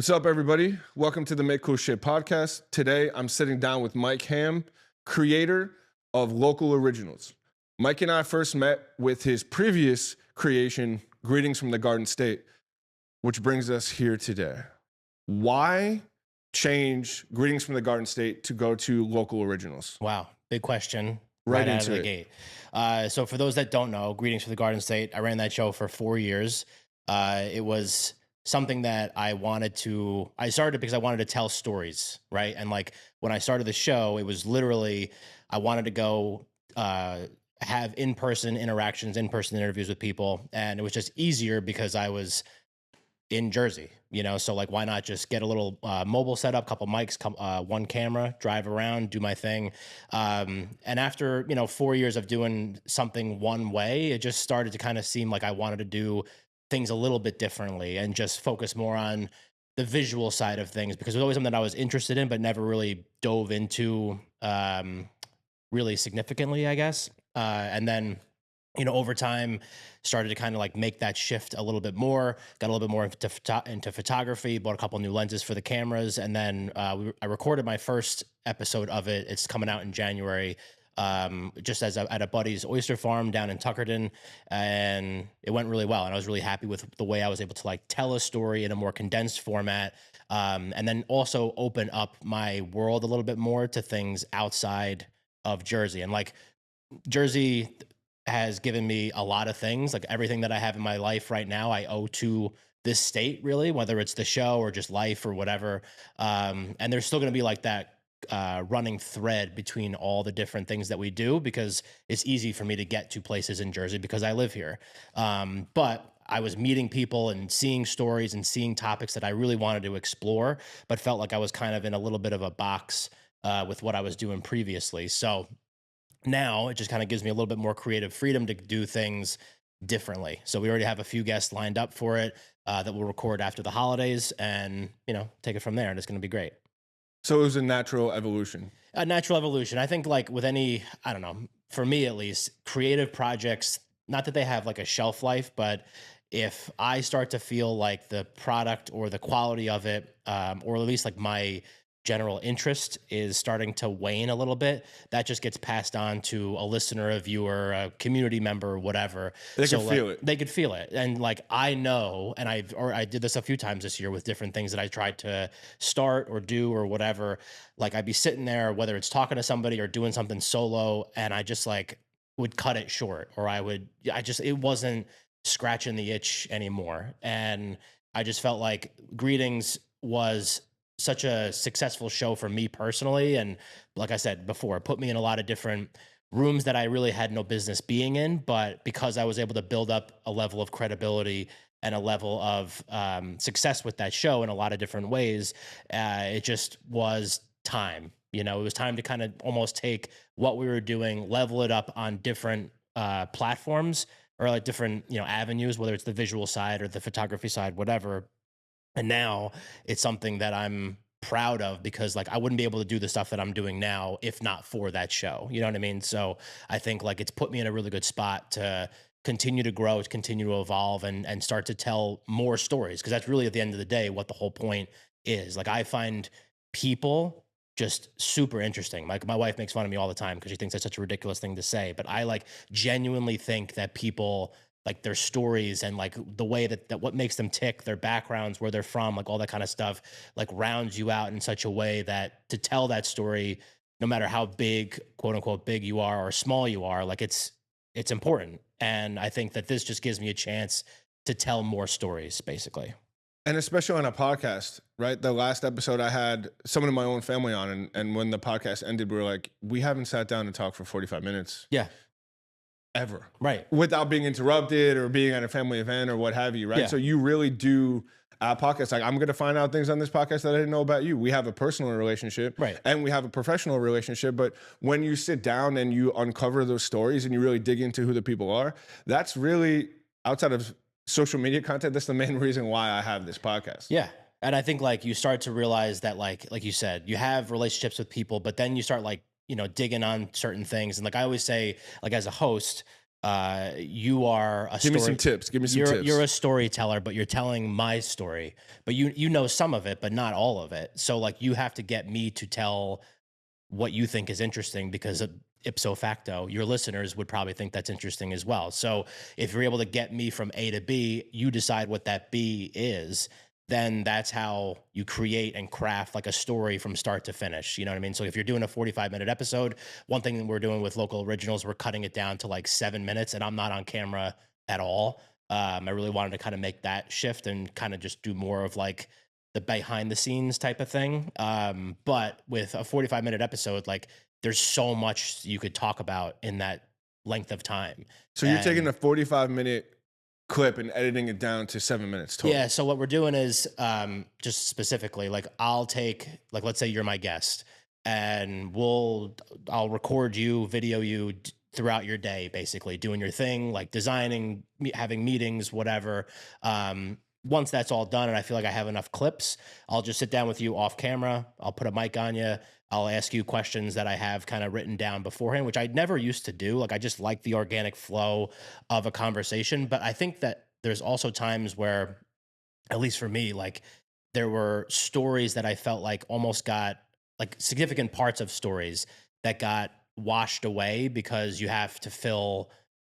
What's up, everybody? Welcome to the Make Cool Shit podcast. Today, I'm sitting down with Mike Ham, creator of Local Originals. Mike and I first met with his previous creation, Greetings from the Garden State, which brings us here today. Why change Greetings from the Garden State to go to Local Originals? Wow, big question Right out of into the it. gate. So for those that don't know, Greetings from the Garden State, I ran that show for 4 years. It was something that I started because I wanted to tell stories, right? And like when I started the show, it was literally, I wanted to go have in-person interactions, in-person interviews with people. And it was just easier because I was in Jersey, so like, why not just get a little mobile setup, couple mics, one camera, drive around, do my thing. And after, 4 years of doing something one way, it just started to kind of seem like I wanted to do things a little bit differently and just focus more on the visual side of things because it was always something that I was interested in, but never really dove into really significantly, I guess. And then, over time, started to kind of like make that shift a little bit more, got a little bit more into photography, bought a couple new lenses for the cameras. And then I recorded my first episode of it. It's coming out in January, just at a buddy's oyster farm down in Tuckerton. And it went really well. And I was really happy with the way I was able to like tell a story in a more condensed format. And then also open up my world a little bit more to things outside of Jersey. And like Jersey has given me a lot of things. Like everything that I have in my life right now, I owe to this state, really, whether it's the show or just life or whatever. And there's still going to be like that running thread between all the different things that we do because it's easy for me to get to places in Jersey because I live here. But I was meeting people and seeing stories and seeing topics that I really wanted to explore, but felt like I was kind of in a little bit of a box with what I was doing previously. So now it just kind of gives me a little bit more creative freedom to do things differently. So we already have a few guests lined up for it that we'll record after the holidays and, take it from there. And it's going to be great. So it was a natural evolution. A natural evolution. I think like with any, I don't know, for me at least, creative projects, not that they have like a shelf life, but if I start to feel like the product or the quality of it, or at least like my general interest is starting to wane a little bit, that just gets passed on to a listener, a viewer, a community member, whatever. They So can like feel it. they could feel it. And like I know, and I did this a few times this year with different things that I tried to start or do or whatever. Like I'd be sitting there, whether it's talking to somebody or doing something solo, and I just like would cut it short, or it wasn't scratching the itch anymore. And I just felt like Greetings was such a successful show for me personally. And like I said before, it put me in a lot of different rooms that I really had no business being in. But because I was able to build up a level of credibility and a level of success with that show in a lot of different ways, it just was time. It was time to kind of almost take what we were doing, level it up on different platforms or like different, avenues, whether it's the visual side or the photography side, whatever. And now it's something that I'm proud of because like I wouldn't be able to do the stuff that I'm doing now if not for that show. You know what I mean? So I think like it's put me in a really good spot to continue to grow, to continue to evolve and start to tell more stories. Cause that's really at the end of the day what the whole point is. Like I find people just super interesting. Like my wife makes fun of me all the time because she thinks that's such a ridiculous thing to say. But I like genuinely think that people like their stories and like the way that what makes them tick, their backgrounds, where they're from, like all that kind of stuff, like rounds you out in such a way that to tell that story, no matter how big, quote unquote, big you are or small you are, like it's important. And I think that this just gives me a chance to tell more stories, basically. And especially on a podcast, right? The last episode I had someone in my own family on, and when the podcast ended, we were like, we haven't sat down and talked for 45 minutes Yeah. ever. Right. Without being interrupted or being at a family event or what have you, right? Yeah. So you really do podcasts. Like I'm going to find out things on this podcast that I didn't know about you. We have a personal relationship Right. and we have a professional relationship. But when you sit down and you uncover those stories and you really dig into who the people are, that's really outside of social media content. That's the main reason why I have this podcast. Yeah. And I think like you start to realize that like you said, you have relationships with people, but then you start like, digging on certain things. And like I always say, like as a host, you are a Give me some tips. Give me some tips. You're a storyteller, but you're telling my story. But you know some of it, but not all of it. So like you have to get me to tell what you think is interesting, because ipso facto, your listeners would probably think that's interesting as well. So if you're able to get me from A to B, you decide what that B is, then that's how you create and craft like a story from start to finish. You know what I mean? So if you're doing a 45-minute episode, one thing that we're doing with Local Originals, we're cutting it down to like 7 minutes, and I'm not on camera at all. I really wanted to kind of make that shift and kind of just do more of like the behind the scenes type of thing. But with a 45-minute episode, like there's so much you could talk about in that length of time. So you're taking a 45-minute clip and editing it down to 7 minutes total. Yeah. So what we're doing is just specifically, like I'll take, like, let's say you're my guest, and I'll record you, video you throughout your day, basically doing your thing, like designing, having meetings, whatever. Once that's all done and I feel like I have enough clips, I'll just sit down with you off camera. I'll put a mic on you. I'll ask you questions that I have kind of written down beforehand, which I never used to do. Like I just like the organic flow of a conversation. But I think that there's also times where, at least for me, like there were stories that I felt like almost got, like significant parts of stories that got washed away because you have to fill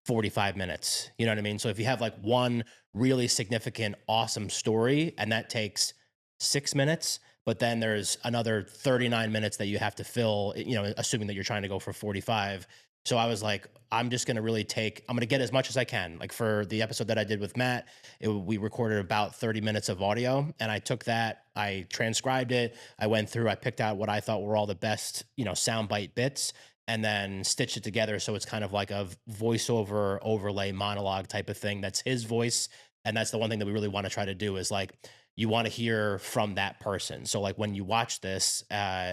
45 minutes. You know what I mean? So if you have like one really significant, awesome story and that takes 6 minutes, but then there's another 39 minutes that you have to fill, you know, assuming that you're trying to go for 45. So I was like, I'm just going to really I'm going to get as much as I can. Like for the episode that I did with Matt, we recorded about 30 minutes of audio, and I took that, I transcribed it. I went through, I picked out what I thought were all the best, you know, soundbite bits, and then stitched it together. So it's kind of like a voiceover overlay monologue type of thing. That's his voice. And that's the one thing that we really want to try to do is like, you want to hear from that person. So like when you watch this,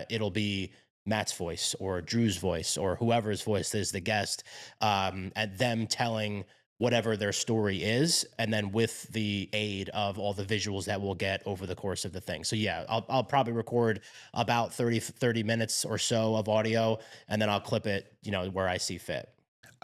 it'll be Matt's voice or Drew's voice or whoever's voice is the guest, and them telling whatever their story is, and then with the aid of all the visuals that we'll get over the course of the thing. So yeah, I'll probably record about 30 minutes or so of audio, and then I'll clip it, you know, where I see fit.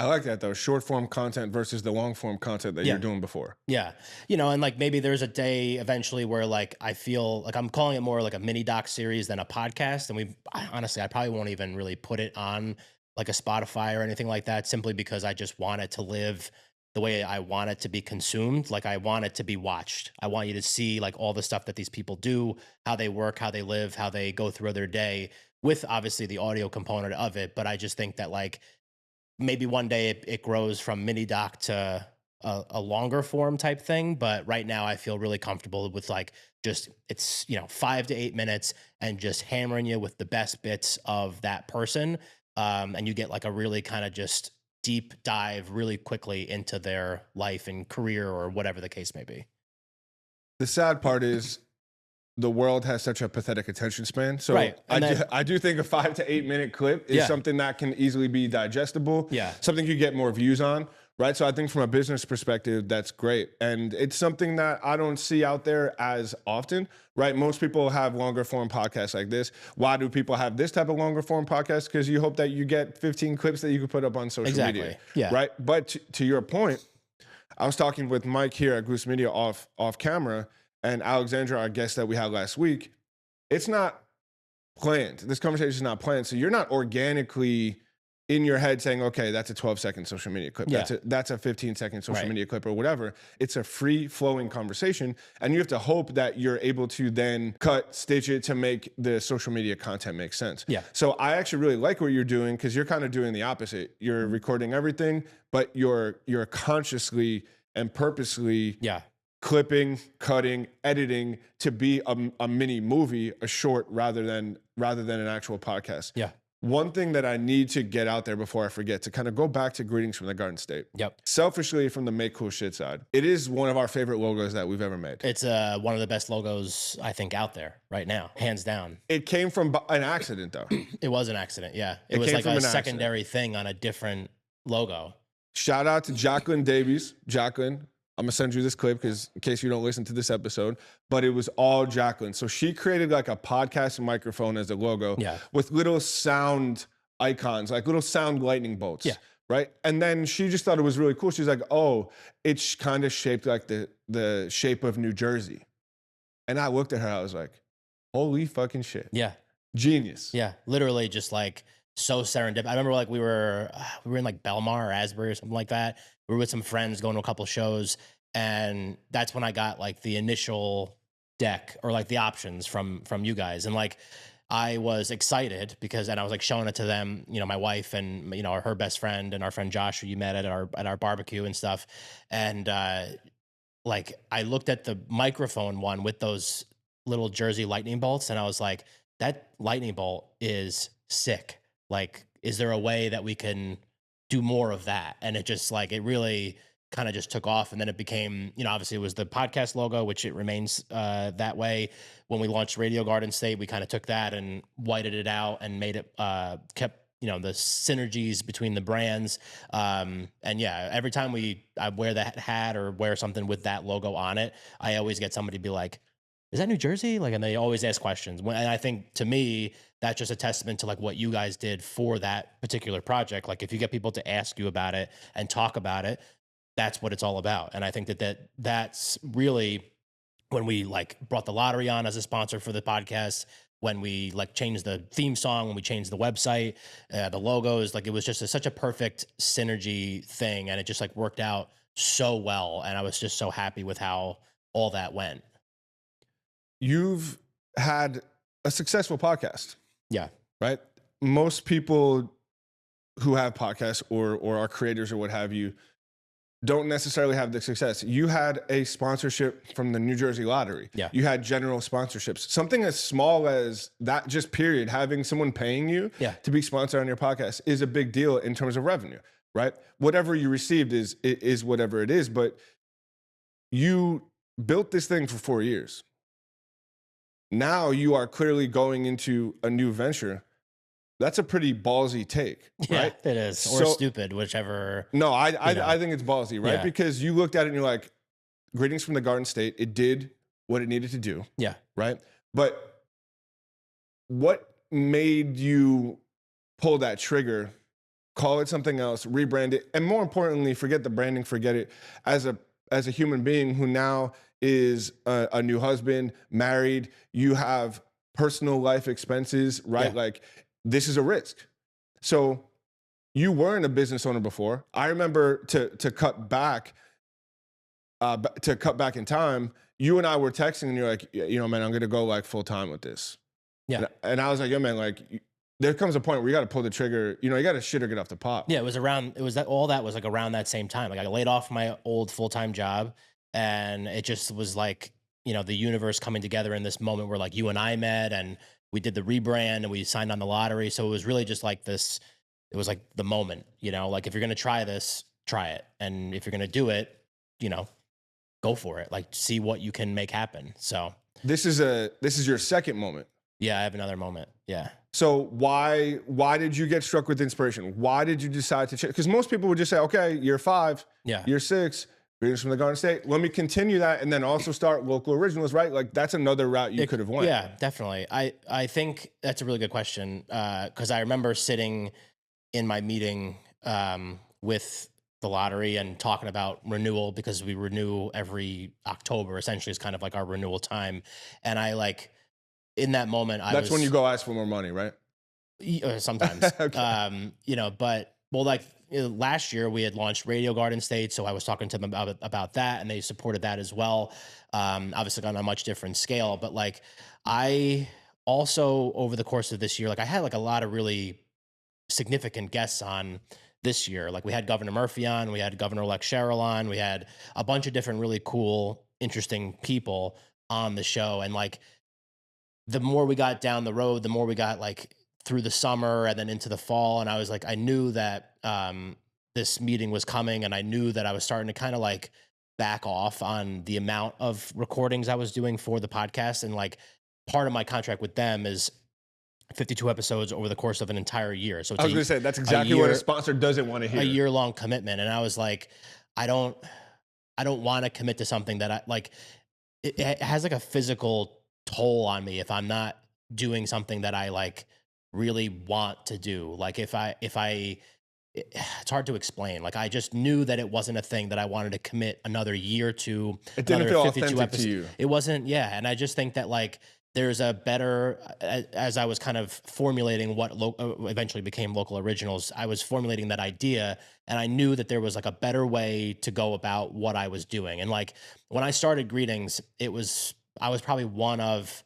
I like that though. Short form content versus the long form content that you're doing before. Yeah. You know, and like maybe there's a day eventually where like I feel like I'm calling it more like a mini doc series than a podcast. And honestly, I probably won't even really put it on like a Spotify or anything like that, simply because I just want it to live the way I want it to be consumed. Like I want it to be watched. I want you to see like all the stuff that these people do, how they work, how they live, how they go through their day, with obviously the audio component of it. But I just think that like, maybe one day it grows from mini doc to a longer form type thing. But right now I feel really comfortable with like, just, it's, you know, 5 to 8 minutes and just hammering you with the best bits of that person. And you get like a really kind of just deep dive really quickly into their life and career or whatever the case may be. The sad part is the world has such a pathetic attention span. So right. I do think a 5 to 8 minute clip is something that can easily be digestible. Yeah. Something you get more views on, right? So I think from a business perspective, that's great. And it's something that I don't see out there as often, right? Most people have longer form podcasts like this. Why do people have this type of longer form podcast? Because you hope that you get 15 clips that you can put up on social media. Yeah. Right. But to your point, I was talking with Mike here at Goose Media off camera, and Alexandra, our guest that we had last week. It's not planned. This conversation is not planned. So you're not organically in your head saying, okay, that's a 12-second social media clip. Yeah. That's a 15-second social media clip or whatever. It's a free-flowing conversation. And you have to hope that you're able to then stitch it to make the social media content make sense. Yeah. So I actually really like what you're doing, because you're kind of doing the opposite. You're recording everything, but you're consciously and purposely clipping, cutting, editing to be a mini movie, a short, rather than an actual podcast. Yeah. One thing that I need to get out there before I forget, to kind of go back to Greetings from the Garden State. Yep. Selfishly, from the Make Cool Shit side, it is one of our favorite logos that we've ever made. It's one of the best logos I think out there right now, hands down. It came from an accident though. It was an accident. Yeah. It was like a secondary thing on a different logo. Shout out to Jacqueline Davies. Jacqueline, I'm gonna send you this clip because in case you don't listen to this episode, but it was all Jacqueline. So she created like a podcast microphone as a logo with little sound icons, like little sound lightning bolts. Yeah. right? And then she just thought it was really cool. She's like, oh, it's kind of shaped like the shape of New Jersey. And I looked at her, I was like, holy fucking shit. Yeah. Genius. Yeah. Literally just like so serendipitous. I remember like we were in like Belmar or Asbury or something like that. We were with some friends going to a couple shows. And that's when I got like the initial deck or like the options from you guys. And like I was excited because, and I was like showing it to them, you know, my wife and, you know, her best friend and our friend Josh, who you met at our barbecue and stuff. And like I looked at the microphone one with those little Jersey lightning bolts, and I was like, that lightning bolt is sick. Like, is there a way that we can do more of that? And it just like it really kind of just took off, and then it became, you know, obviously it was the podcast logo, which it remains that way. When we launched Radio Garden State, we kind of took that and whited it out and made it kept, you know, the synergies between the brands. And yeah, every time I wear that hat or wear something with that logo on it, I always get somebody be like, is that New Jersey? Like, and they always ask questions. And I think to me, that's just a testament to like what you guys did for that particular project. Like if you get people to ask you about it and talk about it, that's what it's all about. And I think that's really when we like brought the lottery on as a sponsor for the podcast, when we like changed the theme song, when we changed the website, the logos, like it was just such a perfect synergy thing. And it just like worked out so well. And I was just so happy with how all that went. You've had a successful podcast. Yeah. Right? Most people who have podcasts or are creators or what have you don't necessarily have the success. You had a sponsorship from the New Jersey Lottery. Yeah. You had general sponsorships. Something as small as that, just period, having someone paying you to be sponsored on your podcast is a big deal in terms of revenue, right? Whatever you received is whatever it is, but you built this thing for 4 years. Now you are clearly going into a new venture. That's a pretty ballsy take, right? Yeah, it is. Or stupid, whichever. No, I think it's ballsy, right? Yeah. Because you looked at it and you're like, greetings from the Garden State. It did what it needed to do. Yeah. Right? But what made you pull that trigger, call it something else, rebrand it, and more importantly, forget the branding, forget it, as a human being who now is a new husband, married, you have personal life expenses, right? Yeah. Like, this is a risk. So you weren't a business owner before. I remember to cut back in time, you and I were texting and you're like, you know, man, I'm going to go like full time with this. Yeah. And I was like, yo, man, like there comes a point where you got to pull the trigger. You know, you got to shit or get off the pot. Yeah. All that was like around that same time. Like I laid off my old full-time job, and it just was like, you know, the universe coming together in this moment where like you and I met and we did the rebrand and we signed on the lottery. So it was really just like this, it was like the moment, you know, like if you're going to try this, try it. And if you're going to do it, you know, go for it. Like see what you can make happen. So this is your second moment. Yeah, I have another moment. Yeah. So why did you get struck with inspiration? Why did you decide to change? Because most people would just say, okay, year 5, year 6, greetings from the Garden State. Let me continue that and then also start local originals, right? Like that's another route you could have went. Yeah, definitely. I think that's a really good question because I remember sitting in my meeting with the lottery and talking about renewal, because we renew every October, essentially is kind of like our renewal time. And I like in that moment, that's when you go ask for more money, right? Sometimes, okay. You know, but well, like last year we had launched Radio Garden State. So I was talking to them about that, and they supported that as well. Obviously on a much different scale, but like I also over the course of this year, like I had like a lot of really significant guests on this year. Like we had Governor Murphy on, we had Governor-elect Sherrill on, we had a bunch of different really cool, interesting people on the show. And like, the more we got down the road, the more we got like through the summer and then into the fall. And I was like, I knew that this meeting was coming, and I knew that I was starting to kind of like back off on the amount of recordings I was doing for the podcast. And like part of my contract with them is 52 episodes over the course of an entire year. So it's I was going to say, that's exactly what a sponsor doesn't want to hear. A year-long commitment. And I was like, I don't want to commit to something that I like, it has like a physical toll on me if I'm not doing something that I like really want to do. Like if it's hard to explain. Like I just knew that it wasn't a thing that I wanted to commit another year to, It didn't another feel 52 authentic to episodes. you. It wasn't, yeah. And I just think that like there's a better, as I was kind of formulating what eventually became Local Originals, I was formulating that idea, and I knew that there was like a better way to go about what I was doing. And like when I started Greetings, I was probably one of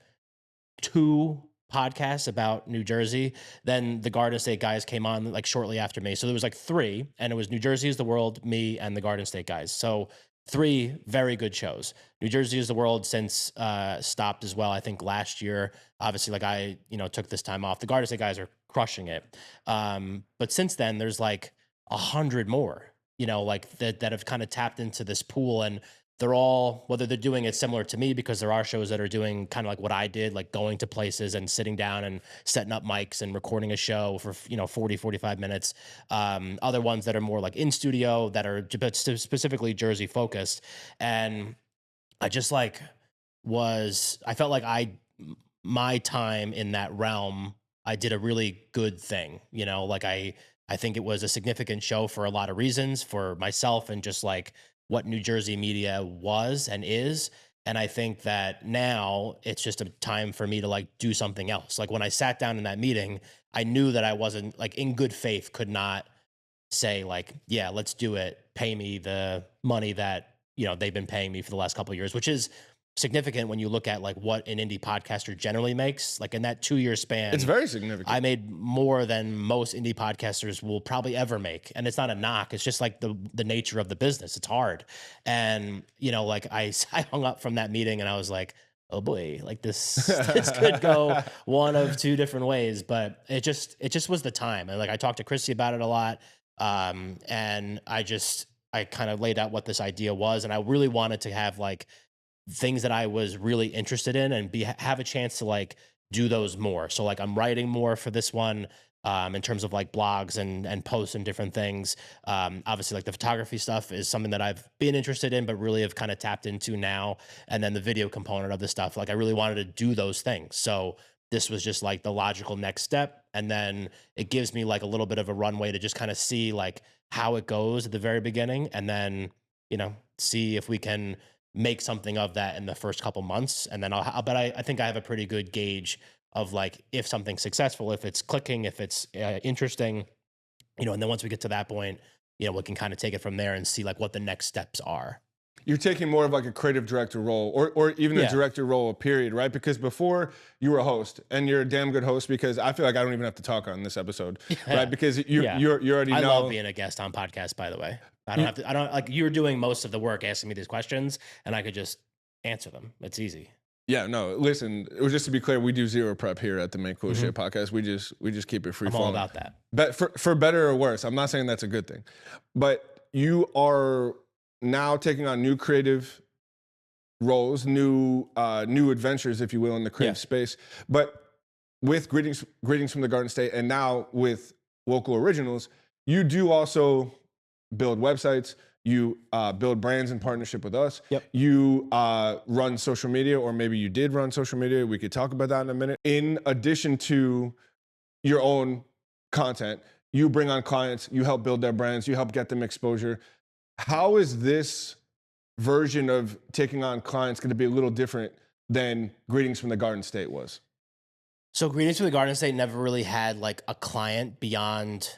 two podcasts about New Jersey. Then the Garden State guys came on like shortly after me. So there was like three, and it was New Jersey is the World, me, and the Garden State guys. So three very good shows. New Jersey is the World since stopped as well. I think last year, obviously, like I, took this time off. The Garden State guys are crushing it. But since then, there's like 100 more, like that have kind of tapped into this pool, and they're all, whether they're doing it similar to me, because there are shows that are doing kind of like what I did, like going to places and sitting down and setting up mics and recording a show for 40 45 minutes. Other ones that are more like in studio, that are specifically Jersey focused. And I just like I felt like my time in that realm, I did a really good thing, like I think it was a significant show for a lot of reasons, for myself and just like what New Jersey media was and is. And I think that now it's just a time for me to like do something else. Like when I sat down in that meeting, I knew that I wasn't like in good faith, could not say like, yeah, let's do it. Pay me the money that, they've been paying me for the last couple of years, which is significant when you look at like what an indie podcaster generally makes. Like in that 2-year span, It's very significant. I made more than most indie podcasters will probably ever make. And it's not a knock. It's just like the nature of the business. It's hard. And, like I hung up from that meeting and I was like, oh boy, like this could go one of two different ways, but it just was the time. And like, I talked to Christy about it a lot. And I kind of laid out what this idea was. And I really wanted to have like things that I was really interested in and have a chance to like do those more. So like I'm writing more for this one, in terms of like blogs and posts and different things. Obviously like the photography stuff is something that I've been interested in, but really have kind of tapped into now. And then the video component of the stuff, like I really wanted to do those things. So this was just like the logical next step. And then it gives me like a little bit of a runway to just kind of see like how it goes at the very beginning. And then, see if we can make something of that in the first couple months. And then I think I have a pretty good gauge of like, if something's successful, if it's clicking, if it's interesting, and then once we get to that point, we can kind of take it from there and see like what the next steps are. You're taking more of like a creative director role or even a director role, period, right? Because before you were a host, and you're a damn good host, because I feel like I don't even have to talk on this episode, right? Because you already know. I love being a guest on podcasts, by the way. I don't like, you're doing most of the work asking me these questions and I could just answer them. It's easy. Yeah, no, listen, it was just to be clear, we do zero prep here at the Make Cool Shit podcast. We just keep it free I'm flowing. all about that. But for better or worse, I'm not saying that's a good thing. But you are now taking on new creative roles, new adventures, if you will, in the creative space. But with greetings from the Garden State, and now with Local Originals, you do also build websites. You build brands in partnership with us. Yep. You run social media, or maybe you did run social media. We could talk about that in a minute. In addition to your own content, you bring on clients, you help build their brands, you help get them exposure. How is this version of taking on clients going to be a little different than Greetings from the Garden State was? So Greetings from the Garden State never really had like a client beyond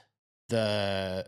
the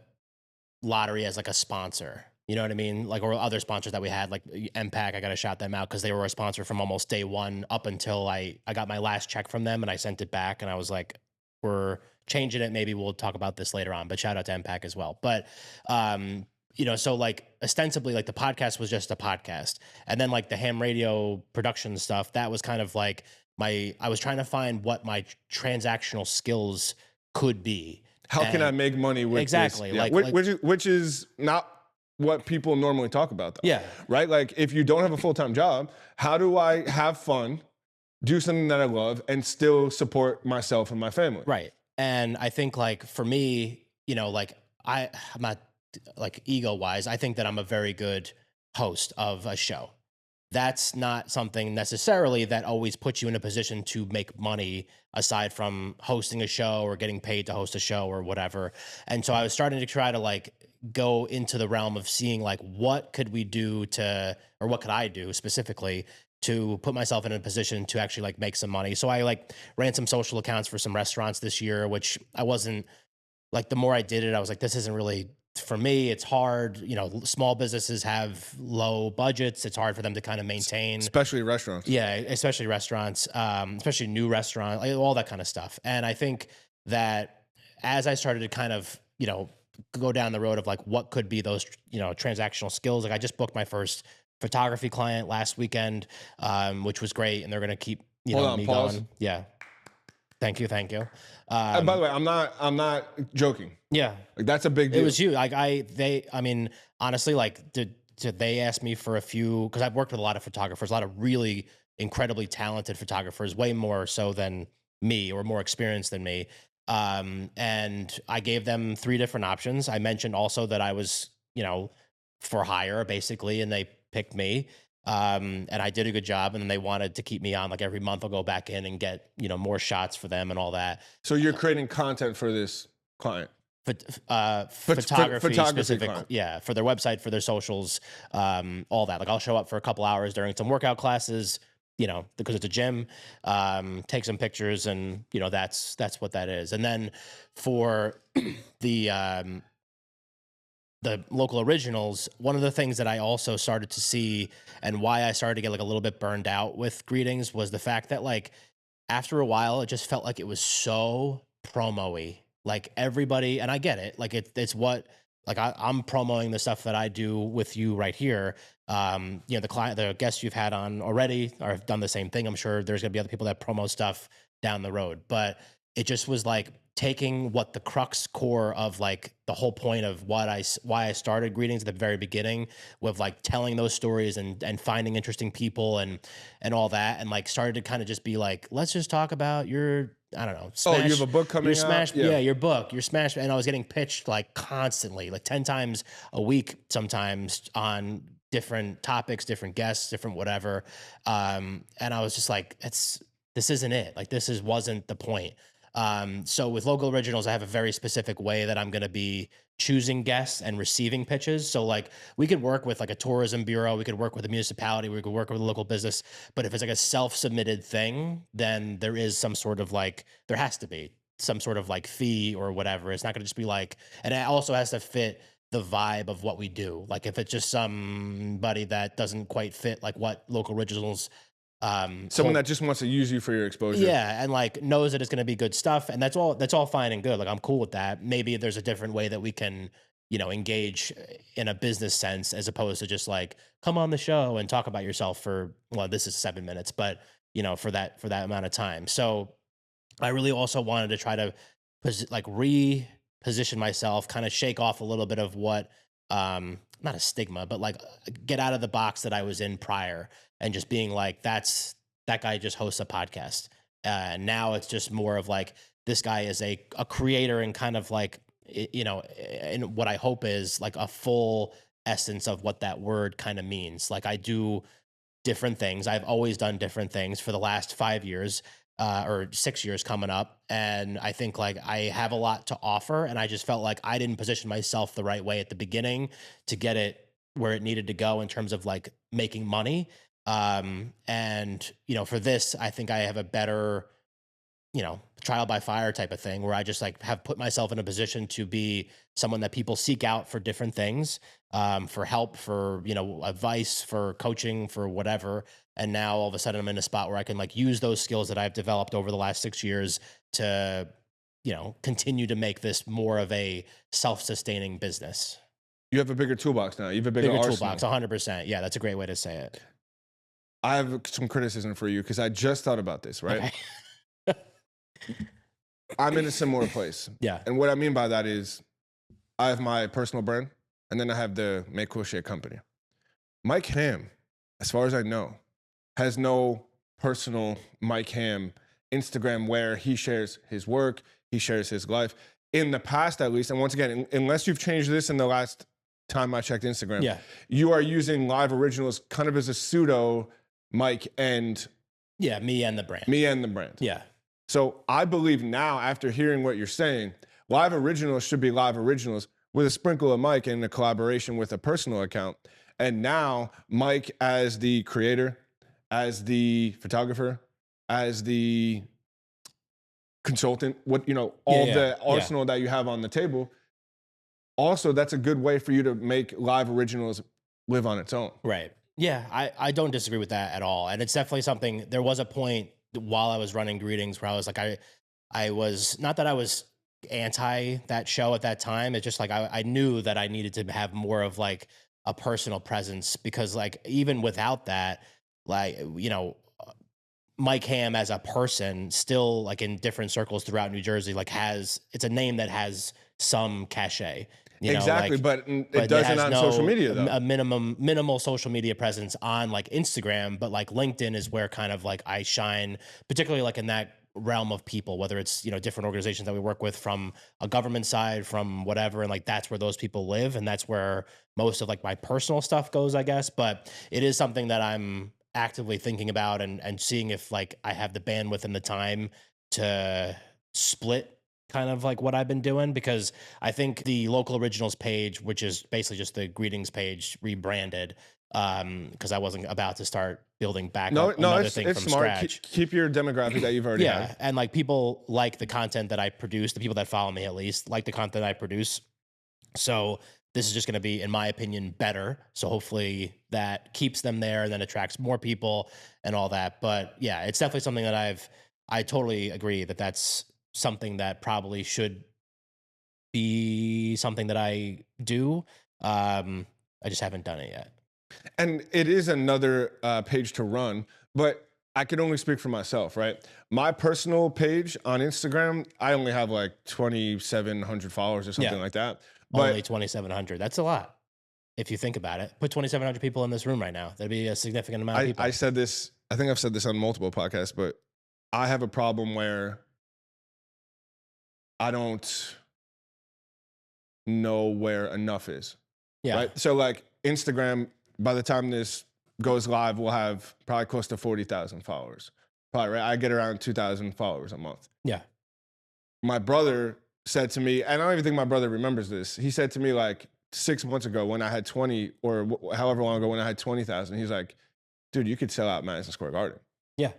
lottery as like a sponsor. You know what I mean? Like, or other sponsors that we had, like MPAC, I got to shout them out because they were a sponsor from almost day one up until I got my last check from them and I sent it back and I was like, we're changing it. Maybe we'll talk about this later on, but shout out to MPAC as well. But, so like ostensibly like the podcast was just a podcast. And then like the ham radio production stuff, that was kind of like I was trying to find what my transactional skills could be. How can I make money with exactly this? Yeah. Which is not what people normally talk about, though. Yeah. Right? Like, if you don't have a full-time job, how do I have fun, do something that I love, and still support myself and my family? Right. And I think like for me, like I'm not like ego-wise, I think that I'm a very good host of a show that's not something necessarily that always puts you in a position to make money aside from hosting a show or getting paid to host a show or whatever. And so I was starting to try to like go into the realm of seeing like what could we do to, or what could I do specifically to put myself in a position to actually like make some money. So I like ran some social accounts for some restaurants this year, which I wasn't like, the more I did it, I was like, this isn't really for me. It's hard. You know, small businesses have low budgets. It's hard for them to kind of maintain. Especially restaurants. Yeah, especially restaurants, especially new restaurant, like, all that kind of stuff. And I think that as I started to kind of, you know, go down the road of like what could be those, you know, transactional skills. Like I just booked my first photography client last weekend, which was great, and they're going to keep, you Hold know, on, me pause. going. Yeah. Thank you. And by the way, I'm not joking. Yeah. Like that's a big deal. It was you. Like I mean, honestly, like did they ask me for a few, because I've worked with a lot of photographers, a lot of really incredibly talented photographers, way more so than me or more experienced than me. And I gave them 3 different options. I mentioned also that I was, you know, for hire basically, and they picked me. And I did a good job, and then they wanted to keep me on. Like every month I'll go back in and get, you know, more shots for them and all that. So you're creating content for this client. Photography specific, client. yeah, for their website, for their socials, all that. Like I'll show up for a couple hours during some workout classes, you know, because it's a gym, take some pictures, and you know that's what that is. And then for the local originals, one of the things that I also started to see, and why I started to get like a little bit burned out with greetings, was the fact that like after a while it just felt like it was so promo-y. Like everybody, and I get it, like it's what, like I'm promoting the stuff that I do with you right here. You know, the guests you've had on already or have done the same thing. I'm sure there's gonna be other people that promo stuff down the road, but it just was like taking what the crux core of like the whole point of why I started greetings at the very beginning, with like telling those stories and finding interesting people and all that, and like started to kind of just be like, let's just talk about your, I don't know. Oh, you have a book coming your out? Yeah, your book, your smash. And I was getting pitched like constantly, like 10 times a week, sometimes on different topics, different guests, different whatever. And I was just like, this isn't it. Like wasn't the point. So with local originals, I have a very specific way that I'm going to be choosing guests and receiving pitches. So like we could work with like a tourism bureau, we could work with a municipality, we could work with a local business. But if it's like a self-submitted thing, then there is some sort of like, there has to be some sort of like fee or whatever. It's not going to just be like, and it also has to fit the vibe of what we do. Like if it's just somebody that doesn't quite fit like what local originals, someone that just wants to use you for your exposure. Yeah, and like knows that it's going to be good stuff, and that's all fine and good. Like I'm cool with that. Maybe there's a different way that we can, you know, engage in a business sense, as opposed to just like come on the show and talk about yourself for, well, this is 7 minutes, but you know, for that amount of time. So I really also wanted to try to reposition myself, kind of shake off a little bit of what, not a stigma, but like get out of the box that I was in prior, and just being like, that guy just hosts a podcast. Now it's just more of like, this guy is a creator, and kind of like, you know, and what I hope is like a full essence of what that word kind of means. Like I do different things. I've always done different things for the last 5 years, or 6 years coming up. And I think like I have a lot to offer, and I just felt like I didn't position myself the right way at the beginning to get it where it needed to go in terms of like making money. And you know, for this, I think I have a better, you know, trial by fire type of thing, where I just like have put myself in a position to be someone that people seek out for different things, for help, for, you know, advice, for coaching, for whatever. And now all of a sudden I'm in a spot where I can like use those skills that I've developed over the last 6 years to, you know, continue to make this more of a self-sustaining business. You have a bigger toolbox now. You have a bigger arsenal. Toolbox, 100%. Yeah, that's a great way to say it. I have some criticism for you, because I just thought about this, right? Okay. I'm in a similar place. Yeah. And what I mean by that is I have my personal brand, and then I have the Make Cool Shit company. Mike Ham, as far as I know, has no personal Mike Ham Instagram where he shares his work, he shares his life. In the past, at least, and once again, unless you've changed this in the last time I checked Instagram. Yeah. You are using Live Originals kind of as a pseudo Mike and Yeah. Me and the brand. me and the brand. Yeah. So I believe now, after hearing what you're saying, Live Originals should be Live Originals with a sprinkle of Mike and a collaboration with a personal account. And now Mike as the creator, as the photographer, as the consultant, what, you know, all the arsenal that you have on the table. Also, that's a good way for you to make Live Originals live on its own. Right. Yeah, I don't disagree with that at all. And it's definitely something, there was a point while I was running Greetings where I was like, I was, not that I was anti that show at that time. It's just like, I knew that I needed to have more of like a personal presence, because like, even without that, like, you know, Mike Ham as a person still, like, in different circles throughout New Jersey, like, it's a name that has some cachet. You know, Exactly, like, but it doesn't on social media though. A minimal social media presence on like Instagram, but like LinkedIn is where kind of like I shine, particularly like in that realm of people, whether it's, you know, different organizations that we work with from a government side, from whatever, and like that's where those people live, and that's where most of like my personal stuff goes, I guess. But it is something that I'm actively thinking about and seeing if like I have the bandwidth and the time to split kind of like what I've been doing, because I think the local originals page, which is basically just the Greetings page rebranded, because I wasn't about to start building back up another thing it's from smart. scratch. Keep your demographic that you've already had. And like people like the content that I produce, the people that follow me at least like the content I produce. So this is just going to be, in my opinion, better. So hopefully that keeps them there and then attracts more people and all that. But yeah, it's definitely something that I totally agree that that's something that probably should be something that I do. I just haven't done it yet. And it is another page to run, but I could only speak for myself, right? My personal page on Instagram, I only have like 2,700 followers or something like that. But only 2,700. That's a lot. If you think about it, put 2,700 people in this room right now. That'd be a significant amount of people. I said this, I think I've said this on multiple podcasts, but I have a problem where I don't know where enough is. Yeah. Right. So like Instagram, by the time this goes live, we'll have probably close to 40,000 followers. Probably, right? I get around 2,000 followers a month. Yeah. My brother said to me, and I don't even think my brother remembers this. He said to me like 6 months ago when I had 20, or however long ago when I had 20,000, he's like, dude, you could sell out Madison Square Garden. Yeah.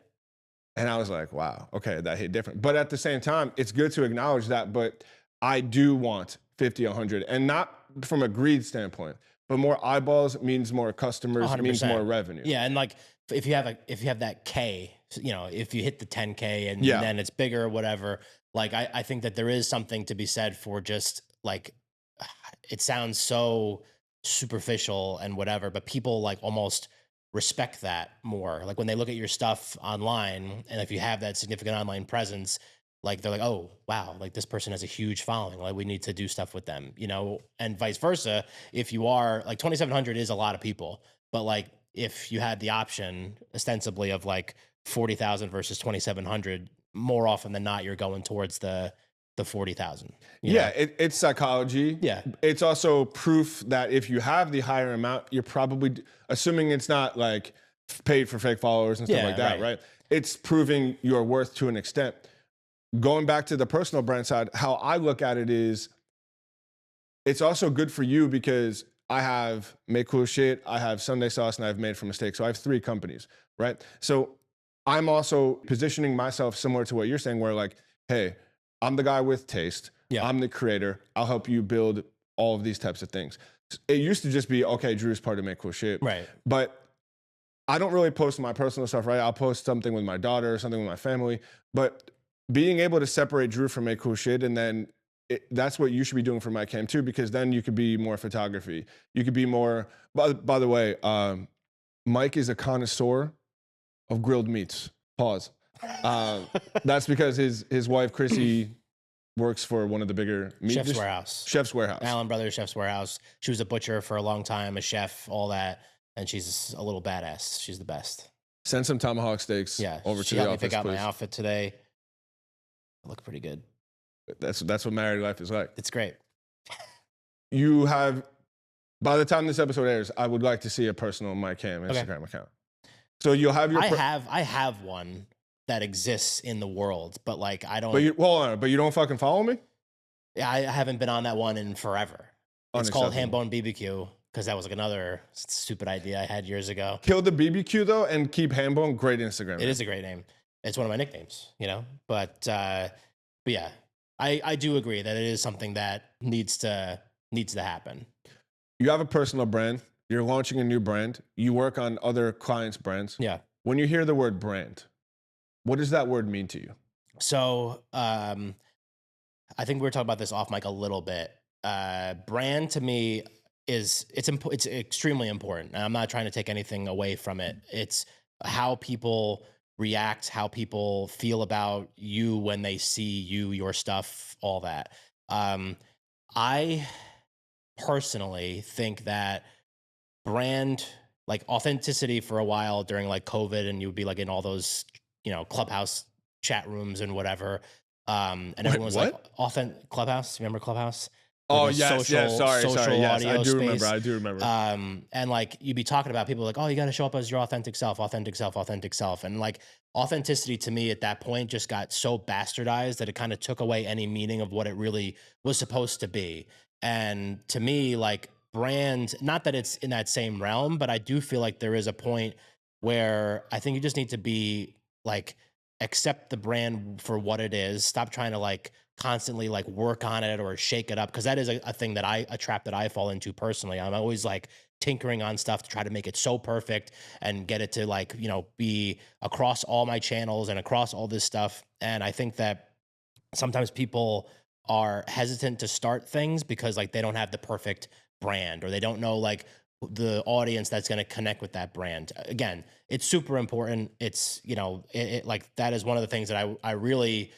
And I was like, wow, okay, that hit different. But at the same time, it's good to acknowledge that, but I do want 50, 100, and not from a greed standpoint, but more eyeballs means more customers, 100%. means more revenue. Yeah, and like if you have that K, you know, if you hit the 10K and then it's bigger or whatever, like I think that there is something to be said for just like, it sounds so superficial and whatever, but people like almost respect that more. Like when they look at your stuff online, and if you have that significant online presence, like they're like, oh wow, like this person has a huge following, like we need to do stuff with them, you know, and vice versa. If you are like 2,700 is a lot of people, but like if you had the option ostensibly of like 40,000 versus 2,700, more often than not, you're going towards the 40,000. Yeah, it's psychology. Yeah. It's also proof that if you have the higher amount, you're probably, assuming it's not like paid for fake followers and stuff like that, right? It's proving your worth to an extent. Going back to the personal brand side, how I look at it is, it's also good for you because I have Make Cool Shit, I have Sunday Sauce, and I've Made from Mistake. So I have 3 companies, right? So I'm also positioning myself similar to what you're saying, where like, hey, I'm the guy with taste. Yeah. I'm the creator. I'll help you build all of these types of things. It used to just be, okay, Drew's part of Make Cool Shit. Right. But I don't really post my personal stuff, right? I'll post something with my daughter or something with my family. But being able to separate Drew from Make Cool Shit, and then that's what you should be doing for Mike Ham too, because then you could be more photography. You could be more, by the way, Mike is a connoisseur of grilled meats. Pause. That's because his wife, Chrissy, works for one of the bigger meat Chef's Warehouse. Allen Brothers Chef's Warehouse. She was a butcher for a long time, a chef, all that. And she's a little badass. She's the best. Send some tomahawk steaks over to the office, she helped me pick out my outfit today. I look pretty good. That's what married life is like. It's great. You have By the time this episode airs, I would like to see a personal Mike Ham Instagram account. So you'll have your. I have one that exists in the world, but like I don't. But you don't fucking follow me. Yeah, I haven't been on that one in forever. It's called Hambone BBQ because that was like another stupid idea I had years ago. Kill the BBQ though and keep Hambone. Great Instagram. It is a great name. It's one of my nicknames, you know. But yeah, I do agree that it is something that needs to happen. You have a personal brand. You're launching a new brand. You work on other clients' brands. Yeah. When you hear the word brand, what does that word mean to you? So I think we were talking about this off mic a little bit. Brand to me it's extremely important. And I'm not trying to take anything away from it. It's how people react, how people feel about you when they see you, your stuff, all that. I personally think that brand, like authenticity for a while during like COVID, and you would be like in all those, you know, Clubhouse chat rooms and whatever. And everyone was like, Clubhouse. Remember Clubhouse? Oh, yes, sorry, yes, audio space. I do remember. And like you'd be talking about people like, oh, you got to show up as your authentic self. And like authenticity to me at that point just got so bastardized that it kind of took away any meaning of what it really was supposed to be. And to me, like brand, not that it's in that same realm, but I do feel like there is a point where I think you just need to be like, accept the brand for what it is. Stop trying to like constantly like work on it or shake it up. Cause that is a thing that a trap that I fall into personally. I'm always like tinkering on stuff to try to make it so perfect and get it to like, you know, be across all my channels and across all this stuff. And I think that sometimes people are hesitant to start things because like they don't have the perfect brand or they don't know like the audience that's going to connect with that brand. Again, it's super important. It's, you know, like that is one of the things that I really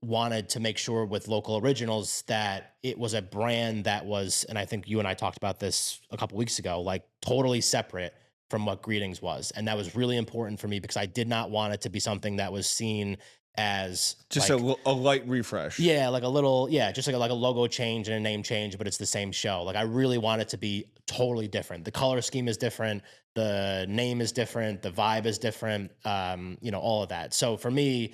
wanted to make sure with Local Originals that it was a brand that was, and I think you and I talked about this a couple weeks ago, like totally separate from what Greetings was. And that was really important for me because I did not want it to be something that was seen as just like, a light refresh. Yeah, like a little, just like a logo change and a name change, but it's the same show. Like I really want it to be totally different. The color scheme is different, the name is different, the vibe is different, you know, all of that. So for me,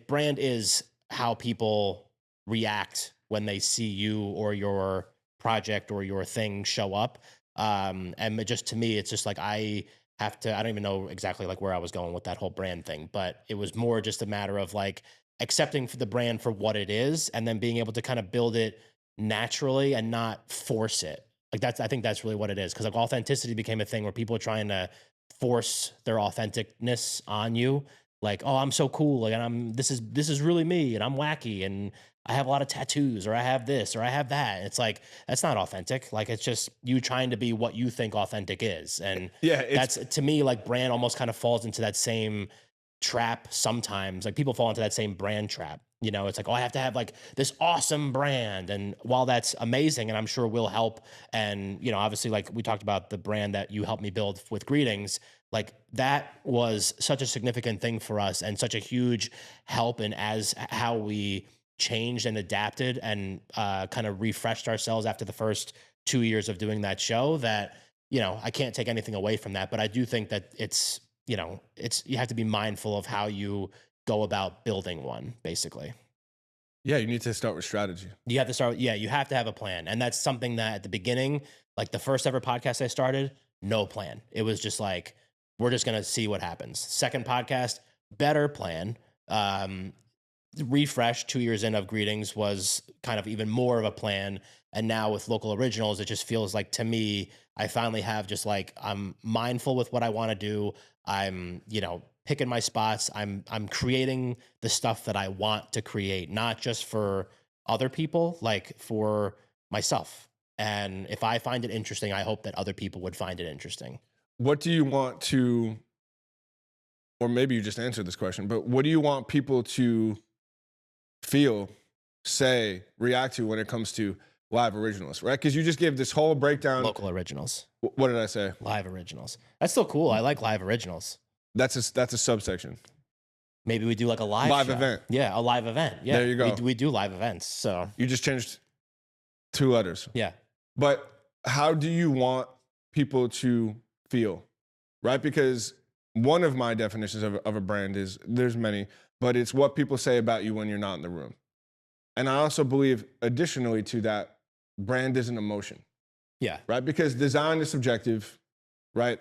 brand is how people react when they see you or your project or your thing show up. And just to me, it's just like I don't even know exactly like where I was going with that whole brand thing, but it was more just a matter of like accepting the brand for what it is and then being able to kind of build it naturally and not force it. Like I think that's really what it is. Cause like authenticity became a thing where people are trying to force their authenticness on you. Like, oh, I'm so cool. Like, this is really me and I'm wacky and I have a lot of tattoos or I have this or I have that. And it's like, that's not authentic. Like, it's just you trying to be what you think authentic is. And that's to me, like brand almost kind of falls into that same trap sometimes. Like people fall into that same brand trap. You know, it's like, oh, I have to have like this awesome brand. And while that's amazing and I'm sure will help. And, you know, obviously like we talked about the brand that you helped me build with Greetings, like that was such a significant thing for us and such a huge help in as how we changed and adapted and kind of refreshed ourselves after the first 2 years of doing that show that, you know, I can't take anything away from that, but I do think that it's, you know, you have to be mindful of how you go about building one, basically. Yeah, you need to start with strategy. You have to start, you have to have a plan. And that's something that at the beginning, like the first ever podcast I started, no plan. It was just like, we're just going to see what happens. Second podcast, better plan. Refresh 2 years in of Greetings was kind of even more of a plan. And now with Local Originals, it just feels like to me, I finally have just like, I'm mindful with what I want to do. I'm, you know, picking my spots. I'm creating the stuff that I want to create, not just for other people, like for myself. And if I find it interesting, I hope that other people would find it interesting. What do you want to, or maybe you just answered this question, but what do you want people to feel, say, react to when it comes to live originals, right? Because you just gave this whole breakdown. Local originals. What did I say? Live originals. That's still cool. I like live originals. That's a subsection. Maybe we do like a live event. Yeah, a live event. Yeah, there you go. We do live events. So you just changed 2 letters. Yeah. But how do you want people to feel, right? Because one of my definitions of a brand is, there's many, but it's what people say about you when you're not in the room. And I also believe, additionally to that, brand is an emotion, Yeah. right? Because design is subjective, right?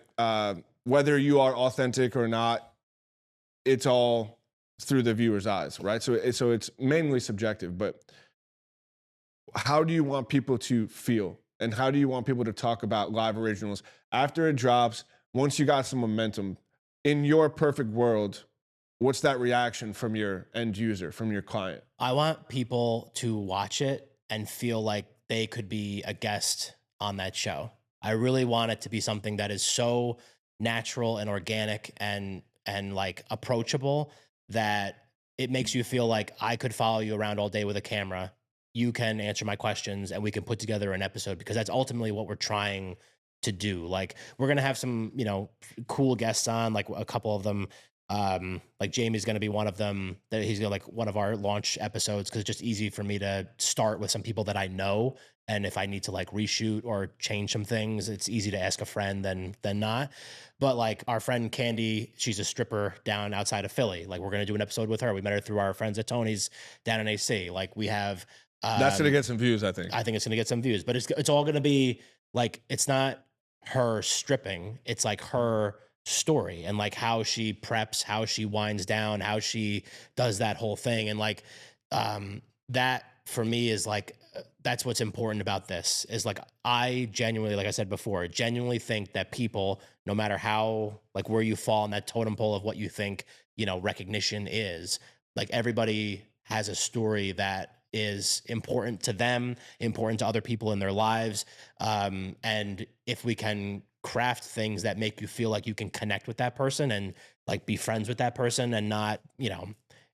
Whether you are authentic or not, it's all through the viewer's eyes, right? So it's mainly subjective, but how do you want people to feel? And how do you want people to talk about live originals after it drops, once you got some momentum? In your perfect world, what's that reaction from your end user, from your client? I want people to watch it and feel like they could be a guest on that show. I really want it to be something that is so natural and organic and like approachable that it makes you feel like I could follow you around all day with a camera. You can answer my questions and we can put together an episode, because that's ultimately what we're trying to do. Like, we're going to have some, cool guests on, like a couple of them. Like Jamie's going to be one of them, that he's going to, like, one of our launch episodes, because it's just easy for me to start with some people that I know, and if I need to like reshoot or change some things, it's easy to ask a friend than not. But like our friend Candy, she's a stripper down outside of Philly. Like, we're going to do an episode with her. We met her through our friends at Tony's down in AC. Like, we have That's gonna get some views, I think. I think it's going to get some views, but it's all going to be like, it's not her stripping, it's like her story and like how she preps, how she winds down, how she does that whole thing. And like, that for me is like, that's what's important about this, is like, I genuinely, like I said before, genuinely think that people, no matter how, like, where you fall on that totem pole of what you think, recognition is, like, everybody has a story that is important to them, important to other people in their lives. And if we can craft things that make you feel like you can connect with that person and like be friends with that person, and not,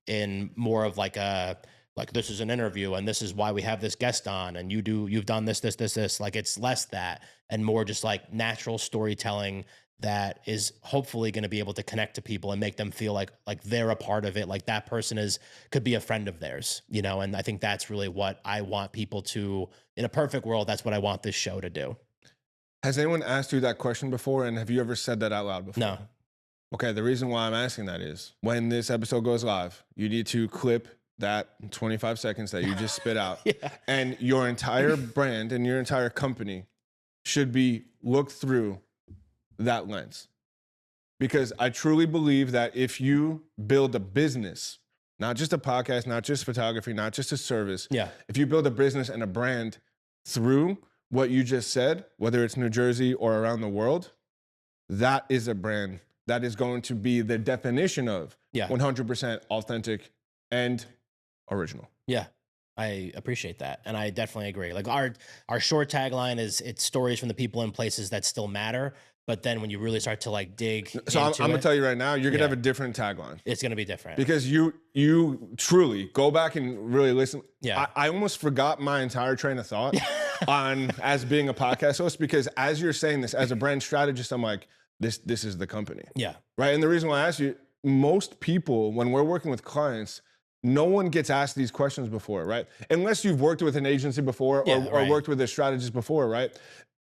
in more of like a, like, this is an interview and this is why we have this guest on and you've done this, like, it's less that and more just like natural storytelling that is hopefully going to be able to connect to people and make them feel like they're a part of it, like that person could be a friend of theirs, and I think that's really what I want people to, in a perfect world, that's what I want this show to do. Has anyone asked you that question before, and have you ever said that out loud before? No. Okay, the reason why I'm asking that is, when this episode goes live, you need to clip that 25 seconds that you just spit out. Yeah. And your entire brand and your entire company should be looked through that lens. Because I truly believe that if you build a business, not just a podcast, not just photography, not just a service, Yeah. if you build a business and a brand through what you just said, whether it's New Jersey or around the world, that is a brand that is going to be the definition of 100% authentic and original. Yeah. I appreciate that. And I definitely agree. Like, our short tagline is, it's stories from the people and places that still matter. But then when you really start to like dig So I'm going to tell you right now, you're going to have a different tagline. It's going to be different. Because you truly go back and really listen. Yeah. I almost forgot my entire train of thought on as being a podcast host, because as you're saying this, as a brand strategist, I'm like, this is the company. Yeah. Right. And the reason why I asked you, most people, when we're working with clients, no one gets asked these questions before, right? Unless you've worked with an agency before or worked with a strategist before, right?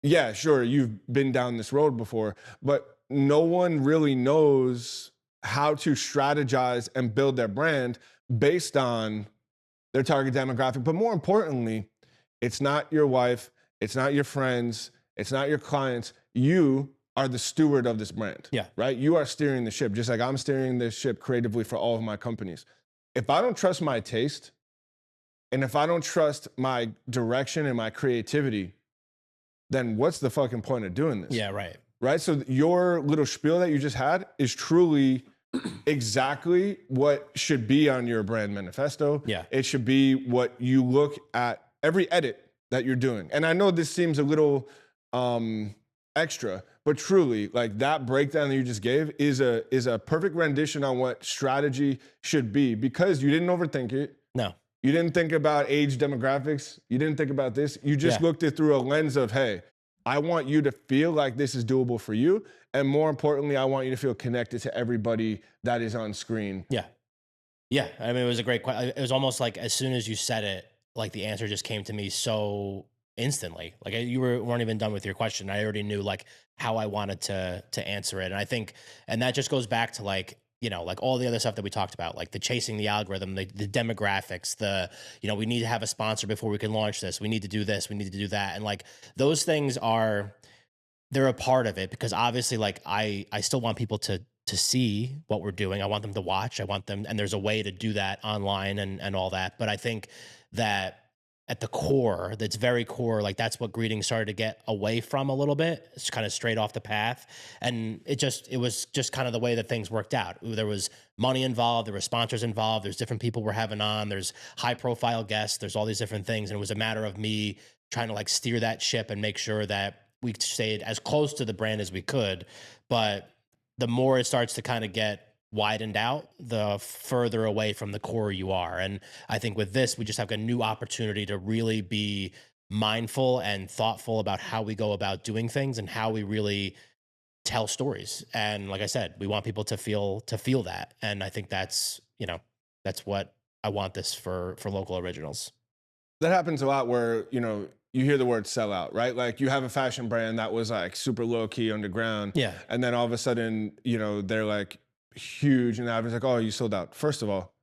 Yeah, sure, you've been down this road before, but no one really knows how to strategize and build their brand based on their target demographic. But more importantly, it's not your wife, it's not your friends, it's not your clients. You are the steward of this brand, right? You are steering the ship, just like I'm steering this ship creatively for all of my companies. If I don't trust my taste, and if I don't trust my direction and my creativity, then what's the fucking point of doing this? Yeah, right. Right? So your little spiel that you just had is truly exactly what should be on your brand manifesto. Yeah. It should be what you look at every edit that you're doing. And I know this seems a little extra, but truly, like, that breakdown that you just gave is a perfect rendition on what strategy should be, because you didn't overthink it. No. You didn't think about age demographics. You didn't think about this. You just looked it through a lens of, hey, I want you to feel like this is doable for you. And more importantly, I want you to feel connected to everybody that is on screen. Yeah. Yeah. I mean, it was a great question. It was almost like, as soon as you said it, like, the answer just came to me so instantly. Like you weren't even done with your question. I already knew like how I wanted to answer it. And I think, and that just goes back to like, you know, like all the other stuff that we talked about, like the chasing the algorithm, the demographics, you know, we need to have a sponsor before we can launch this. We need to do this. We need to do that. And like those things they're a part of it, because obviously like I still want people to see what we're doing. I want them to watch. I want them, and there's a way to do that online and all that. But I think that at the core, that's very core, like that's what greeting started to get away from a little bit. It's kind of straight off the path. And it was just kind of the way that things worked out. There was money involved, there were sponsors involved, there's different people we're having on, there's high profile guests, there's all these different things. And it was a matter of me trying to like steer that ship and make sure that we stayed as close to the brand as we could. But the more it starts to kind of get widened out, the further away from the core you are. And I think with this, we just have a new opportunity to really be mindful and thoughtful about how we go about doing things and how we really tell stories. And like I said, we want people to feel that. And I think that's, you know, that's what I want this for local originals. That happens a lot where, you know, you hear the word sellout, right? Like you have a fashion brand that was like super low key underground. Yeah. And then all of a sudden, you know, they're like huge and everyone's like, oh, you sold out. First of all,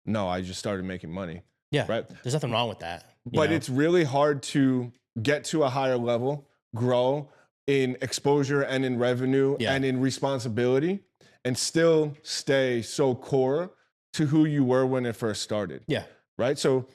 no, I just started making money. Yeah. Right. There's nothing wrong with that. But it's really hard to get to a higher level, grow in exposure and in revenue and in responsibility, and still stay so core to who you were when it first started. Yeah. Right. So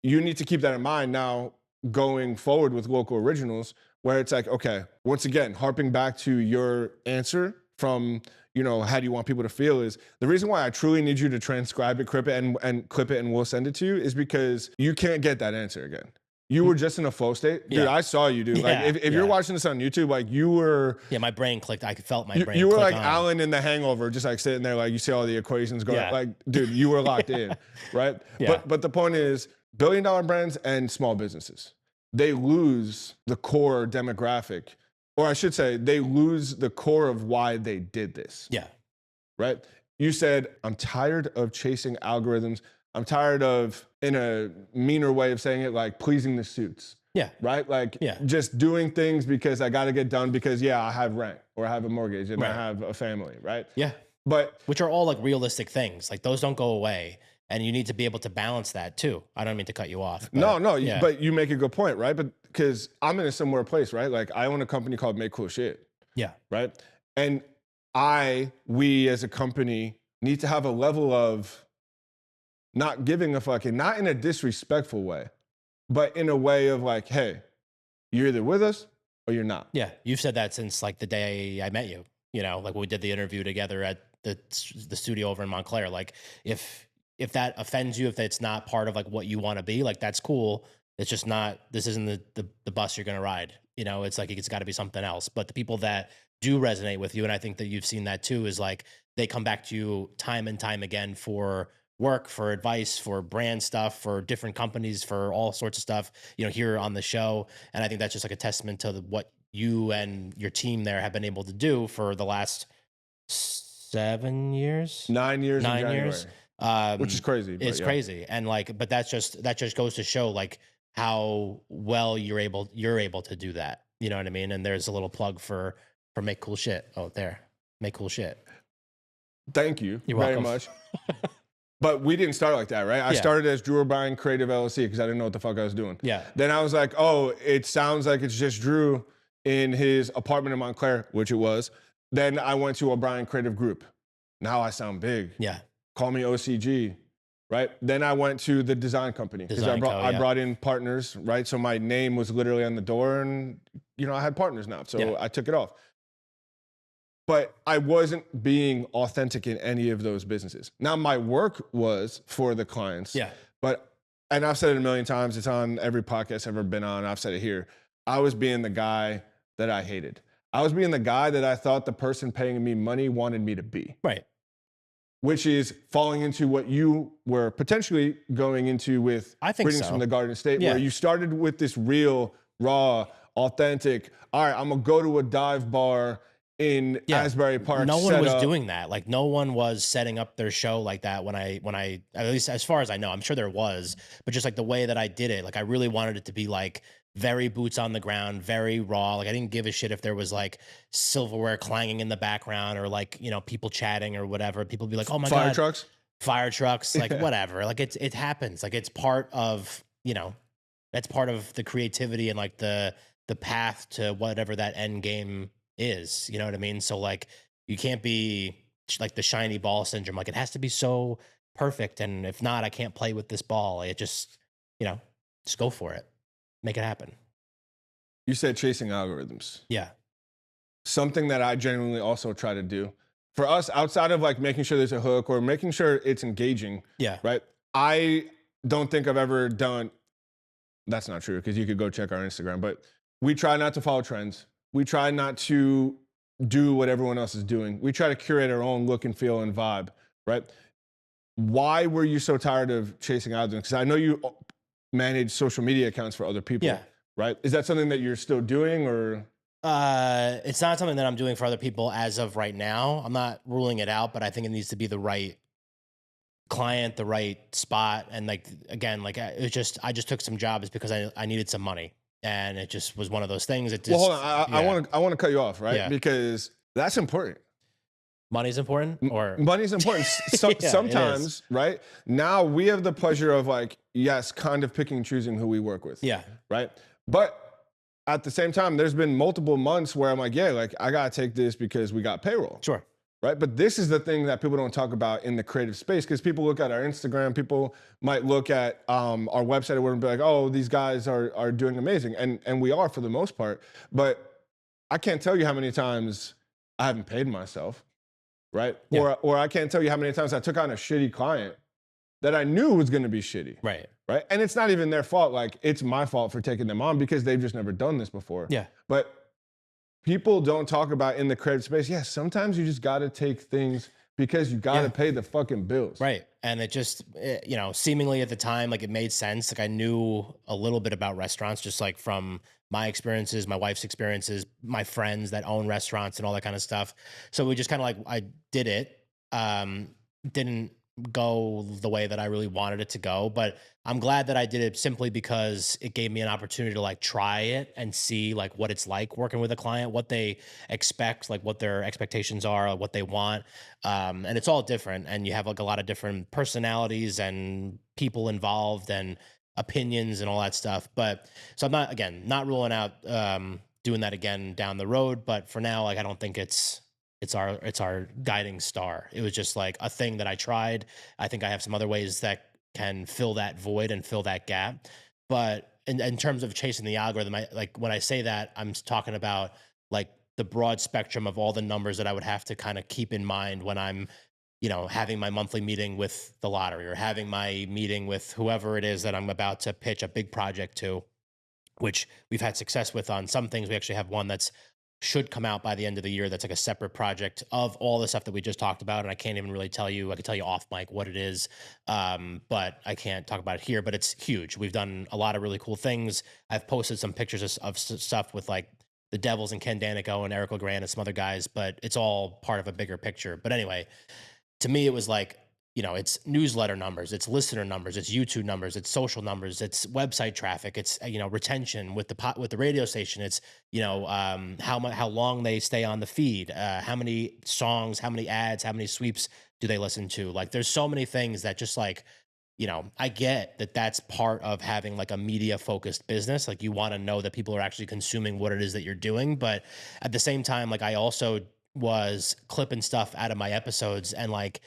you need to keep that in mind now going forward with local originals, where it's like, okay, once again, harping back to your answer from, you know, how do you want people to feel, is the reason why I truly need you to transcribe it, clip it, and clip it, and we'll send it to you, is because you can't get that answer again. You were just in a flow state. Dude, I saw you, dude. Like if you're watching this on YouTube, like you were. Yeah, my brain clicked. I felt my brain. You were like on. Alan in The Hangover, just like sitting there, like you see all the equations going. Like, dude, you were locked in, right? Yeah. But the point is, billion-dollar brands and small businesses, they lose the core demographic, or I should say, they lose the core of why they did this. Yeah. Right? You said, I'm tired of chasing algorithms. I'm tired of, in a meaner way of saying it, like pleasing the suits. Yeah. Right? Like just doing things because I got to get done because, I have rent or I have a mortgage and I have a family. Right? Yeah. But which are all like realistic things. Like those don't go away. And you need to be able to balance that too. I don't mean to cut you off. But, no, but you make a good point, right? But because I'm in a similar place, right? Like I own a company called Make Cool Shit. Yeah. Right? And we as a company need to have a level of not giving a fucking, not in a disrespectful way, but in a way of like, hey, you're either with us or you're not. Yeah. You've said that since like the day I met you, you know, like when we did the interview together at the studio over in Montclair. Like if that offends you, if it's not part of like what you want to be, like that's cool. It's just not, this isn't the bus you're going to ride. You know, it's like, it's got to be something else. But the people that do resonate with you, and I think that you've seen that too, is like, they come back to you time and time again for work, for advice, for brand stuff, for different companies, for all sorts of stuff, you know, here on the show. And I think that's just like a testament to what you and your team there have been able to do for the last 7 years, 9 years, 9 years. Which is crazy. It's crazy. And like, but that just goes to show like how well you're able to do that. You know what I mean? And there's a little plug for Make Cool Shit. Oh, there. Make Cool Shit. Thank you You're very welcome. much. But we didn't start like that, right? I started as Drew O'Brien Creative LLC because I didn't know what the fuck I was doing. Yeah. Then I was like, oh, it sounds like it's just Drew in his apartment in Montclair, which it was. Then I went to O'Brien Creative Group. Now I sound big. Yeah. Call me OCG, right? Then I went to the design company because I brought in partners, right? So my name was literally on the door, and you know I had partners now, so I took it off. But I wasn't being authentic in any of those businesses. Now my work was for the clients, and I've said it a million times. It's on every podcast I've ever been on. I've said it here. I was being the guy that I hated. I was being the guy that I thought the person paying me money wanted me to be. Right. Which is falling into what you were potentially going into with Greetings from the Garden State, where you started with this real, raw, authentic, all right, I'm going to go to a dive bar in Asbury Park. No one was doing that. Like no one was setting up their show like that when I, at least as far as I know, I'm sure there was, but just like the way that I did it, like I really wanted it to be like very boots on the ground, very raw. Like I didn't give a shit if there was like silverware clanging in the background or like, you know, people chatting or whatever. People be like, "Oh my Fire God, trucks. fire trucks," like Yeah. whatever. Like it happens. Like it's part of, you know, that's part of the creativity and like the path to whatever that end game is. You know what I mean? So like you can't be like the shiny ball syndrome. Like it has to be so perfect. And if not, I can't play with this ball. It just, you know, just go for it. Make it happen. You said chasing algorithms. Yeah. Something that I genuinely also try to do for us outside of like making sure there's a hook or making sure it's engaging, Yeah. right? I don't think I've ever done that's not true because you could go check our Instagram, but we try not to follow trends. We try not to do what everyone else is doing. We try to curate our own look and feel and vibe, right? Why were you so tired of chasing algorithms? Because I know you manage social media accounts for other people, Yeah. right? Is that something that you're still doing or? It's not something that I'm doing for other people as of right now. I'm not ruling it out, but I think it needs to be the right client, the right spot. And like, again, like I just took some jobs because I needed some money and it just was one of those things. It just, Well, hold on. I yeah. want to cut you off, right? Yeah. Because that's important. Money's important or Money's important. Yeah, it Sometimes, right? Now we have the pleasure of like, yes, kind of picking and choosing who we work with. yeah. Right. But at the same time, there's been multiple months where I'm like, yeah, like I gotta take this because we got payroll. Sure. Right. But this is the thing that people don't talk about in the creative space because people look at our Instagram, people might look at our website and be like, oh, these guys are doing amazing. And we are for the most part. But I can't tell you how many times I haven't paid myself. Right. Yeah. Or I can't tell you how many times I took on a shitty client that I knew was going to be shitty. Right. Right. And it's not even their fault. Like it's my fault for taking them on because they've just never done this before. Yeah. But people don't talk about in the creative space. Yes, sometimes you just got to take things because you got to pay the fucking bills. Right. And it just, you know, seemingly at the time, like it made sense. Like I knew a little bit about restaurants, just like from my experiences, my wife's experiences, my friends that own restaurants and all that kind of stuff. So we just kind of like, I did it. Didn't go the way that I really wanted it to go, but I'm glad that I did it simply because it gave me an opportunity to like try it and see like what it's like working with a client, what they expect, like what their expectations are, what they want. And it's all different. And you have like a lot of different personalities and people involved and opinions and all that stuff. But so I'm not, again, not ruling out doing that again down the road. But for now, like I don't think it's our guiding star. It was just like a thing that I tried. I think I have some other ways that can fill that void and fill that gap. But in terms of chasing the algorithm, I like when I say that, I'm talking about like the broad spectrum of all the numbers that I would have to kind of keep in mind when I'm, you know, having my monthly meeting with the lottery or having my meeting with whoever it is that I'm about to pitch a big project to, which we've had success with on some things. We actually have one that's should come out by the end of the year. That's like a separate project of all the stuff that we just talked about. And I can't even really tell you, I could tell you off mic what it is. But I can't talk about it here, but it's huge. We've done a lot of really cool things. I've posted some pictures of stuff with like the Devils and Ken Danico and Eric LeGrand and some other guys, but it's all part of a bigger picture. But anyway, to me, it was like, you know, it's newsletter numbers, it's listener numbers, it's YouTube numbers, it's social numbers, it's website traffic, it's, you know, retention with the radio station, it's, you know, how long they stay on the feed, how many songs, how many ads, how many sweeps do they listen to? Like, there's so many things that just like, you know, I get that that's part of having like a media focused business. Like you want to know that people are actually consuming what it is that you're doing, but at the same time, like I also was clipping stuff out of my episodes and like,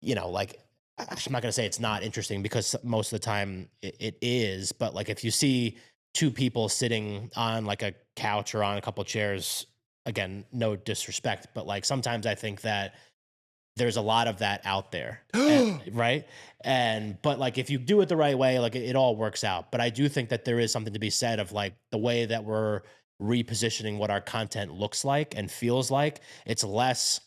you know, like I'm not going to say it's not interesting because most of the time it is, but like if you see two people sitting on like a couch or on a couple of chairs, again, no disrespect, but like sometimes I think that there's a lot of that out there, right? But like if you do it the right way, like it all works out. But I do think that there is something to be said of like the way that we're repositioning what our content looks like and feels like. It's less,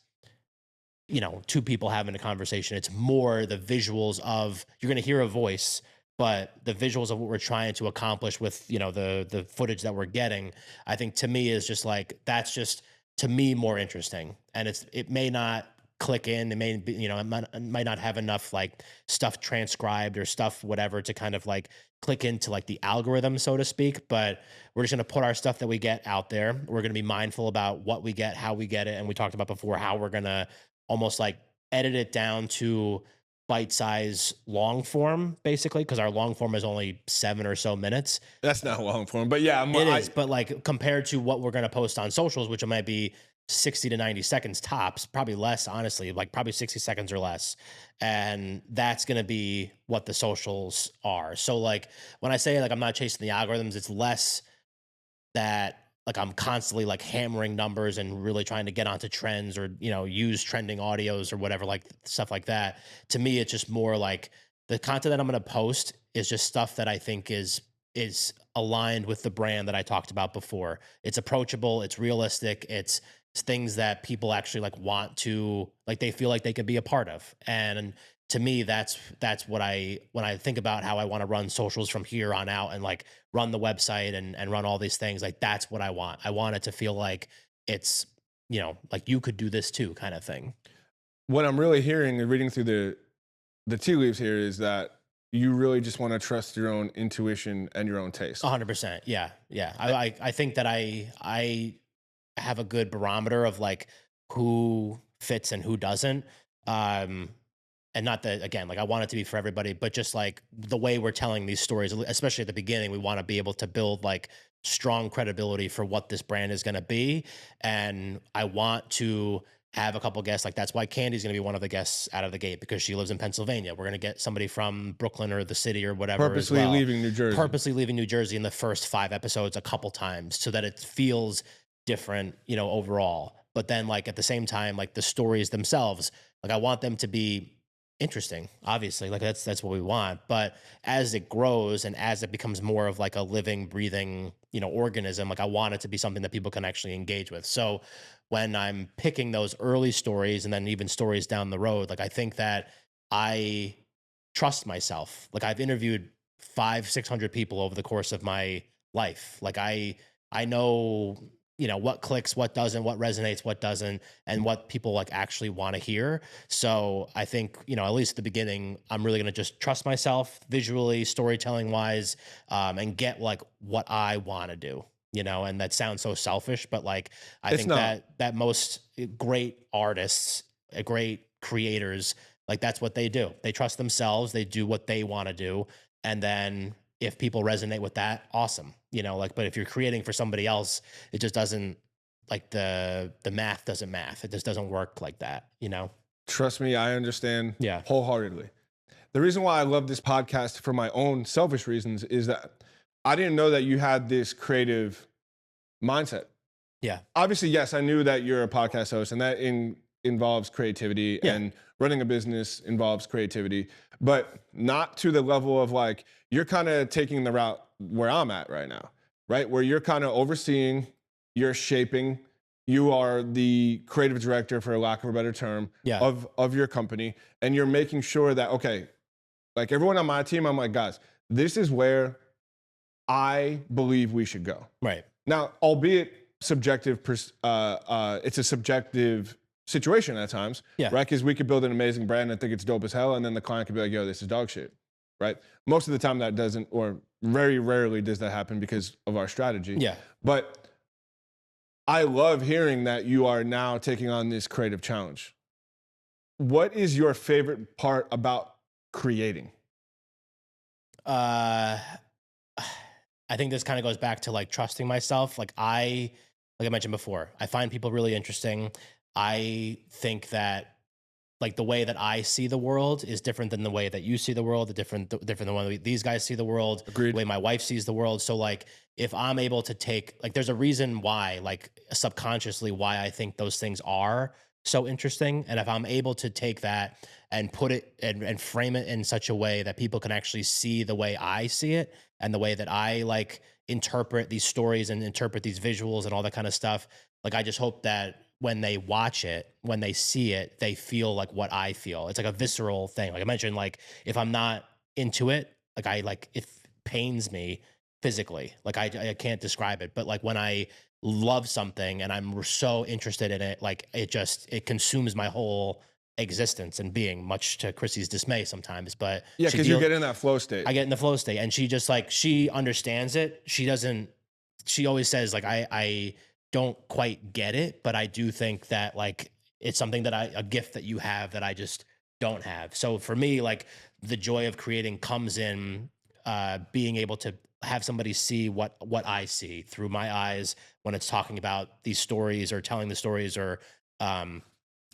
you know, two people having a conversation. It's more the visuals of, you're going to hear a voice, but the visuals of what we're trying to accomplish with, you know, the footage that we're getting, I think to me is just like, that's just to me more interesting. And it may not click in. It may be, it might not have enough like stuff transcribed or stuff, whatever, to kind of like click into like the algorithm, so to speak. But we're just going to put our stuff that we get out there. We're going to be mindful about what we get, how we get it. And we talked about before how we're going to almost like edit it down to bite size long form, basically, because our long form is only 7 or so minutes. That's not long form, but yeah, It is, but like compared to what we're going to post on socials, which might be 60 to 90 seconds tops, probably less, honestly, like probably 60 seconds or less. And that's going to be what the socials are. So like when I say like I'm not chasing the algorithms, it's less that like I'm constantly like hammering numbers and really trying to get onto trends or, use trending audios or whatever, like stuff like that. To me, it's just more like the content that I'm going to post is just stuff that I think is aligned with the brand that I talked about before. It's approachable, it's realistic, it's things that people actually like want to, like they feel like they could be a part of. And to me, that's what when I think about how I want to run socials from here on out and like run the website and run all these things, like that's what I want. I want it to feel like it's, like you could do this too, kind of thing. What I'm really hearing and reading through the tea leaves here is that you really just want to trust your own intuition and your own taste. 100%. Yeah. Yeah. I think that I have a good barometer of like who fits and who doesn't. And not that, again, like I want it to be for everybody, but just like the way we're telling these stories, especially at the beginning, we want to be able to build like strong credibility for what this brand is going to be. And I want to have a couple guests. Like that's why Candy's going to be one of the guests out of the gate, because she lives in Pennsylvania. We're going to get somebody from Brooklyn or the city or whatever. Purposely leaving New Jersey. Purposely leaving New Jersey in the first 5 episodes a couple times so that it feels different, overall. But then like at the same time, like the stories themselves, like I want them to be interesting, obviously, like that's what we want. But as it grows and as it becomes more of like a living, breathing, organism, like I want it to be something that people can actually engage with. So when I'm picking those early stories and then even stories down the road, like I think that I trust myself. Like I've interviewed 500-600 people over the course of my life. Like I know, what clicks, what doesn't, what resonates, what doesn't, and what people like actually want to hear. So I think, at least at the beginning, I'm really going to just trust myself visually, storytelling wise, and get like what I want to do, and that sounds so selfish, but like, I think that most great artists, great creators, like that's what they do. They trust themselves. They do what they want to do. And then if people resonate with that, awesome. But if you're creating for somebody else, it just doesn't, like the math doesn't math. It just doesn't work like that, Trust me, I understand Yeah. wholeheartedly. The reason why I love this podcast for my own selfish reasons is that I didn't know that you had this creative mindset. Yeah. Obviously, yes, I knew that you're a podcast host and that involves creativity and running a business involves creativity, but not to the level of like, you're kind of taking the route where I'm at right now, right? Where you're kind of overseeing, you're shaping, you are the creative director, for lack of a better term, of your company. And you're making sure that, okay, like everyone on my team, I'm like, guys, this is where I believe we should go. Right. Now, albeit subjective, it's a subjective situation at times, right? Because we could build an amazing brand and think it's dope as hell, and then the client could be like, yo, this is dog shit, right? Most of the time that doesn't, or very rarely does that happen because of our strategy. Yeah. But I love hearing that you are now taking on this creative challenge. What is your favorite part about creating? I think this kind of goes back to like trusting myself. Like I mentioned before, I find people really interesting. I think that like the way that I see the world is different than the way that you see the world, different than the way these guys see the world, Agreed. The way my wife sees the world. So like if I'm able to take, like there's a reason why, like subconsciously why I think those things are so interesting. And if I'm able to take that and put it and frame it in such a way that people can actually see the way I see it and the way that I like interpret these stories and interpret these visuals and all that kind of stuff, like I just hope that when they watch it, when they see it, they feel like what I feel. It's like a visceral thing. Like I mentioned, like if I'm not into it, it pains me physically. Like I can't describe it. But like when I love something and I'm so interested in it, like it consumes my whole existence and being, much to Chrissy's dismay sometimes. But Yeah, she because you deals get in that flow state. I get in the flow state, and she just like she understands it. She doesn't. She always says like I don't quite get it, but I do think that like it's something that a gift that you have that I just don't have. So for me, like the joy of creating comes in being able to have somebody see what I see through my eyes when it's talking about these stories or telling the stories or um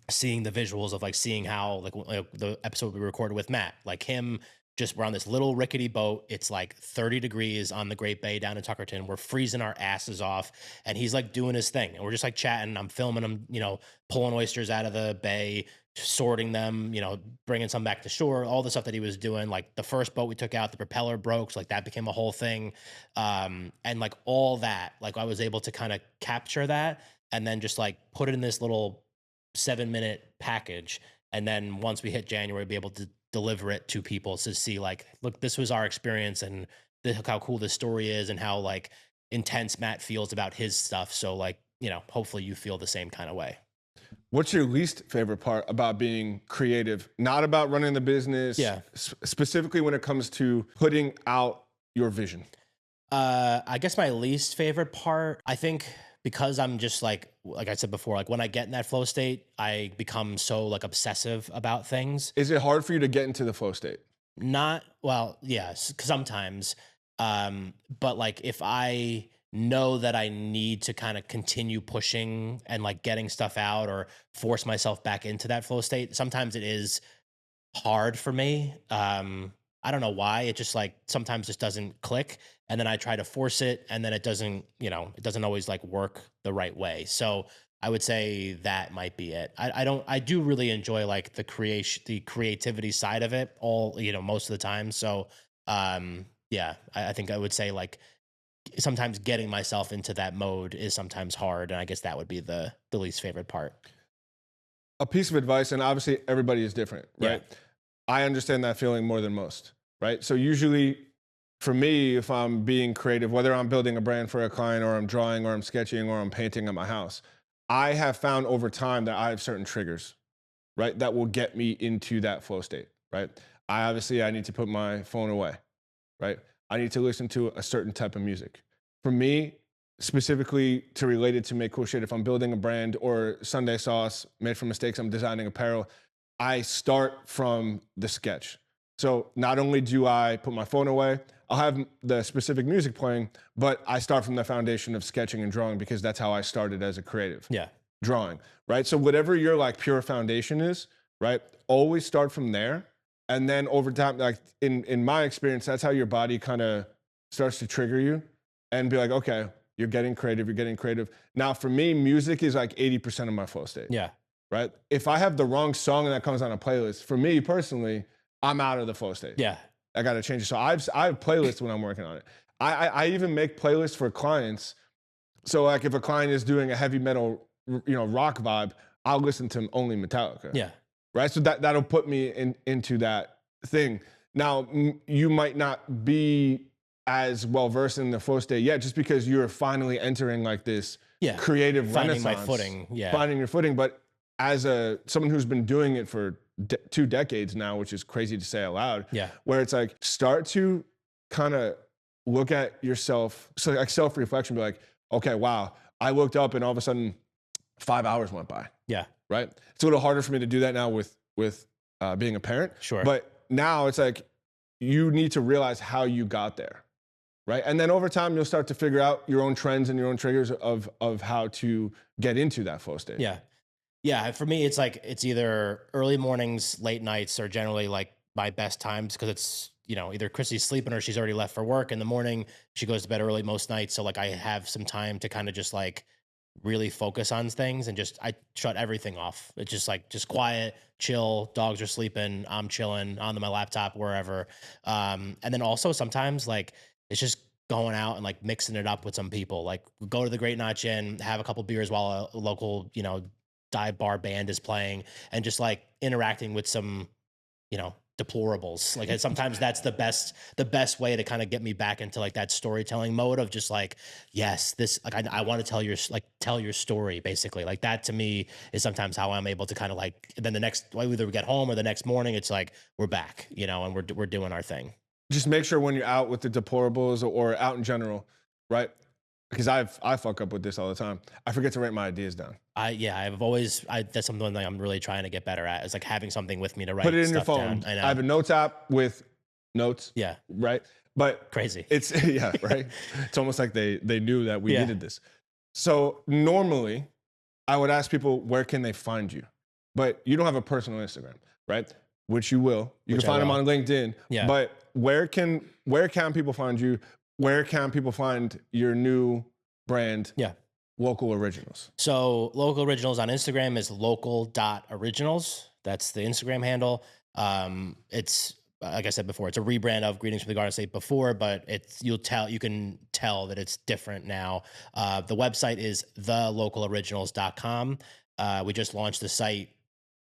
seeing the visuals of like seeing how like the episode we recorded with Matt, like him just we're on this little rickety boat. It's like 30 degrees on the Great Bay down in Tuckerton. We're freezing our asses off and he's like doing his thing and we're just like chatting. I'm filming him, pulling oysters out of the bay, sorting them, bringing some back to shore, all the stuff that he was doing. Like the first boat we took out, the propeller broke. So like that became a whole thing. And like all that, like I was able to kind of capture that and then just like put it in this little 7-minute package. And then once we hit January, be able to deliver it to people to see like, look, this was our experience and look how cool this story is and how like intense Matt feels about his stuff. So like, hopefully you feel the same kind of way. What's your least favorite part about being creative? Not about running the business, Yeah. Specifically when it comes to putting out your vision. I guess my least favorite part, I think because I'm just like I said before, like when I get in that flow state, I become so like obsessive about things. Is it hard for you to get into the flow state? Not well, yes, sometimes. But like if I know that I need to kind of continue pushing and like getting stuff out or force myself back into that flow state, sometimes it is hard for me. I don't know why. It just like sometimes just doesn't click. And then I try to force it and then it doesn't always like work the right way. So I would say that might be it. I do really enjoy like the creativity side of it all, most of the time. So yeah, I think I would say like sometimes getting myself into that mode is sometimes hard. And I guess that would be the least favorite part. A piece of advice, and obviously everybody is different, right? Yeah. I understand that feeling more than most, right? So usually for me, if I'm being creative, whether I'm building a brand for a client or I'm drawing or I'm sketching or I'm painting at my house, I have found over time that I have certain triggers, right? That will get me into that flow state, right? I need to put my phone away, right? I need to listen to a certain type of music. For me, specifically to relate it to Make Cool Shit, if I'm building a brand or Sunday Sauce, Made from Mistakes, I'm designing apparel, I start from the sketch. So not only do I put my phone away, I'll have the specific music playing, but I start from the foundation of sketching and drawing because that's how I started as a creative. Yeah. Drawing, right? So whatever your like pure foundation is, right? Always start from there. And then over time, like in my experience, that's how your body kind of starts to trigger you and be like, okay, you're getting creative, you're getting creative. Now for me, music is like 80% of my flow state. Yeah. Right? If I have the wrong song that comes on a playlist, for me personally, I'm out of the flow state. Yeah. I got to change it. So I have playlists when I'm working on it. I even make playlists for clients. So like if a client is doing a heavy metal, rock vibe, I'll listen to only Metallica. Yeah. Right? So that'll put me into that thing. Now, you might not be as well versed in the flow state yet, just because you're finally entering like this creative finding renaissance. my footing. Yeah. Finding your footing. But as someone who's been doing it for 2 decades now, which is crazy to say out loud, where it's like start to kind of look at yourself, so like self-reflection, be like, okay, wow, I looked up and all of a sudden 5 hours went by. Yeah. Right? It's a little harder for me to do that now with being a parent. Sure. But now it's like you need to realize how you got there. Right? And then over time, you'll start to figure out your own trends and your own triggers of how to get into that flow state. Yeah. Yeah. For me, it's like, it's either early mornings, late nights are generally like my best times because it's, either Chrissy's sleeping or she's already left for work in the morning. She goes to bed early most nights. So like I have some time to kind of just like really focus on things and I shut everything off. It's just quiet, chill, dogs are sleeping, I'm chilling on my laptop, wherever. And then also sometimes like, it's just going out and like mixing it up with some people. Like go to the Great Notch Inn, have a couple beers while a local, dive bar band is playing and just like interacting with some, deplorables. Like sometimes that's the best way to kind of get me back into like that storytelling mode of just like, yes, this like I want to tell your story basically. Like that to me is sometimes how I'm able to kind of like then the next either we get home or the next morning it's like we're back, you know, and we're doing our thing. Just make sure when you're out with the deplorables or out in general, right? Because I fuck up with this all the time. I forget to write my ideas down. That's something that I'm really trying to get better at is like having something with me to write. Put it in your stuff phone. down. I know. I have a notes app with notes. Yeah. Right. But Crazy. it's yeah, right. It's almost like they knew that we Yeah. needed this. So normally I would ask people where can they find you? But you don't have a personal Instagram, right? Which you will. You Which can I find them will. on LinkedIn. Yeah. But where can people find you? Where can people find your new brand? Yeah. Local Originals. So Local Originals on Instagram is local.originals. That's the Instagram handle. It's like I said before, it's a rebrand of Greetings from the Garden State before, but you can tell that it's different now. The website is thelocaloriginals.com. We just launched the site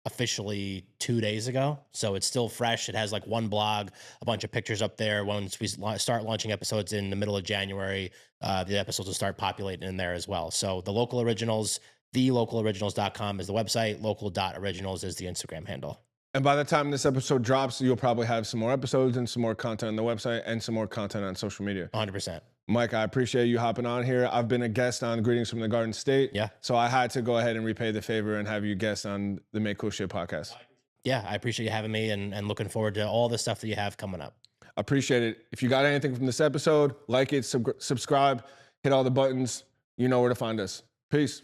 officially 2 days ago, so it's still fresh. It has like one blog, a bunch of pictures up there. Once we start launching episodes in the middle of January, the episodes will start populating in there as well. So the Local Originals, thelocaloriginals.com is the website. Local.originals is the Instagram handle. And by the time this episode drops, you'll probably have some more episodes and some more content on the website and some more content on social media. 100%. Mike, I appreciate you hopping on here. I've been a guest on Greetings from the Garden State. Yeah. So I had to go ahead and repay the favor and have you guest on the Make Cool Shit podcast. Yeah, I appreciate you having me and looking forward to all the stuff that you have coming up. Appreciate it. If you got anything from this episode, like it, subscribe, hit all the buttons. You know where to find us. Peace.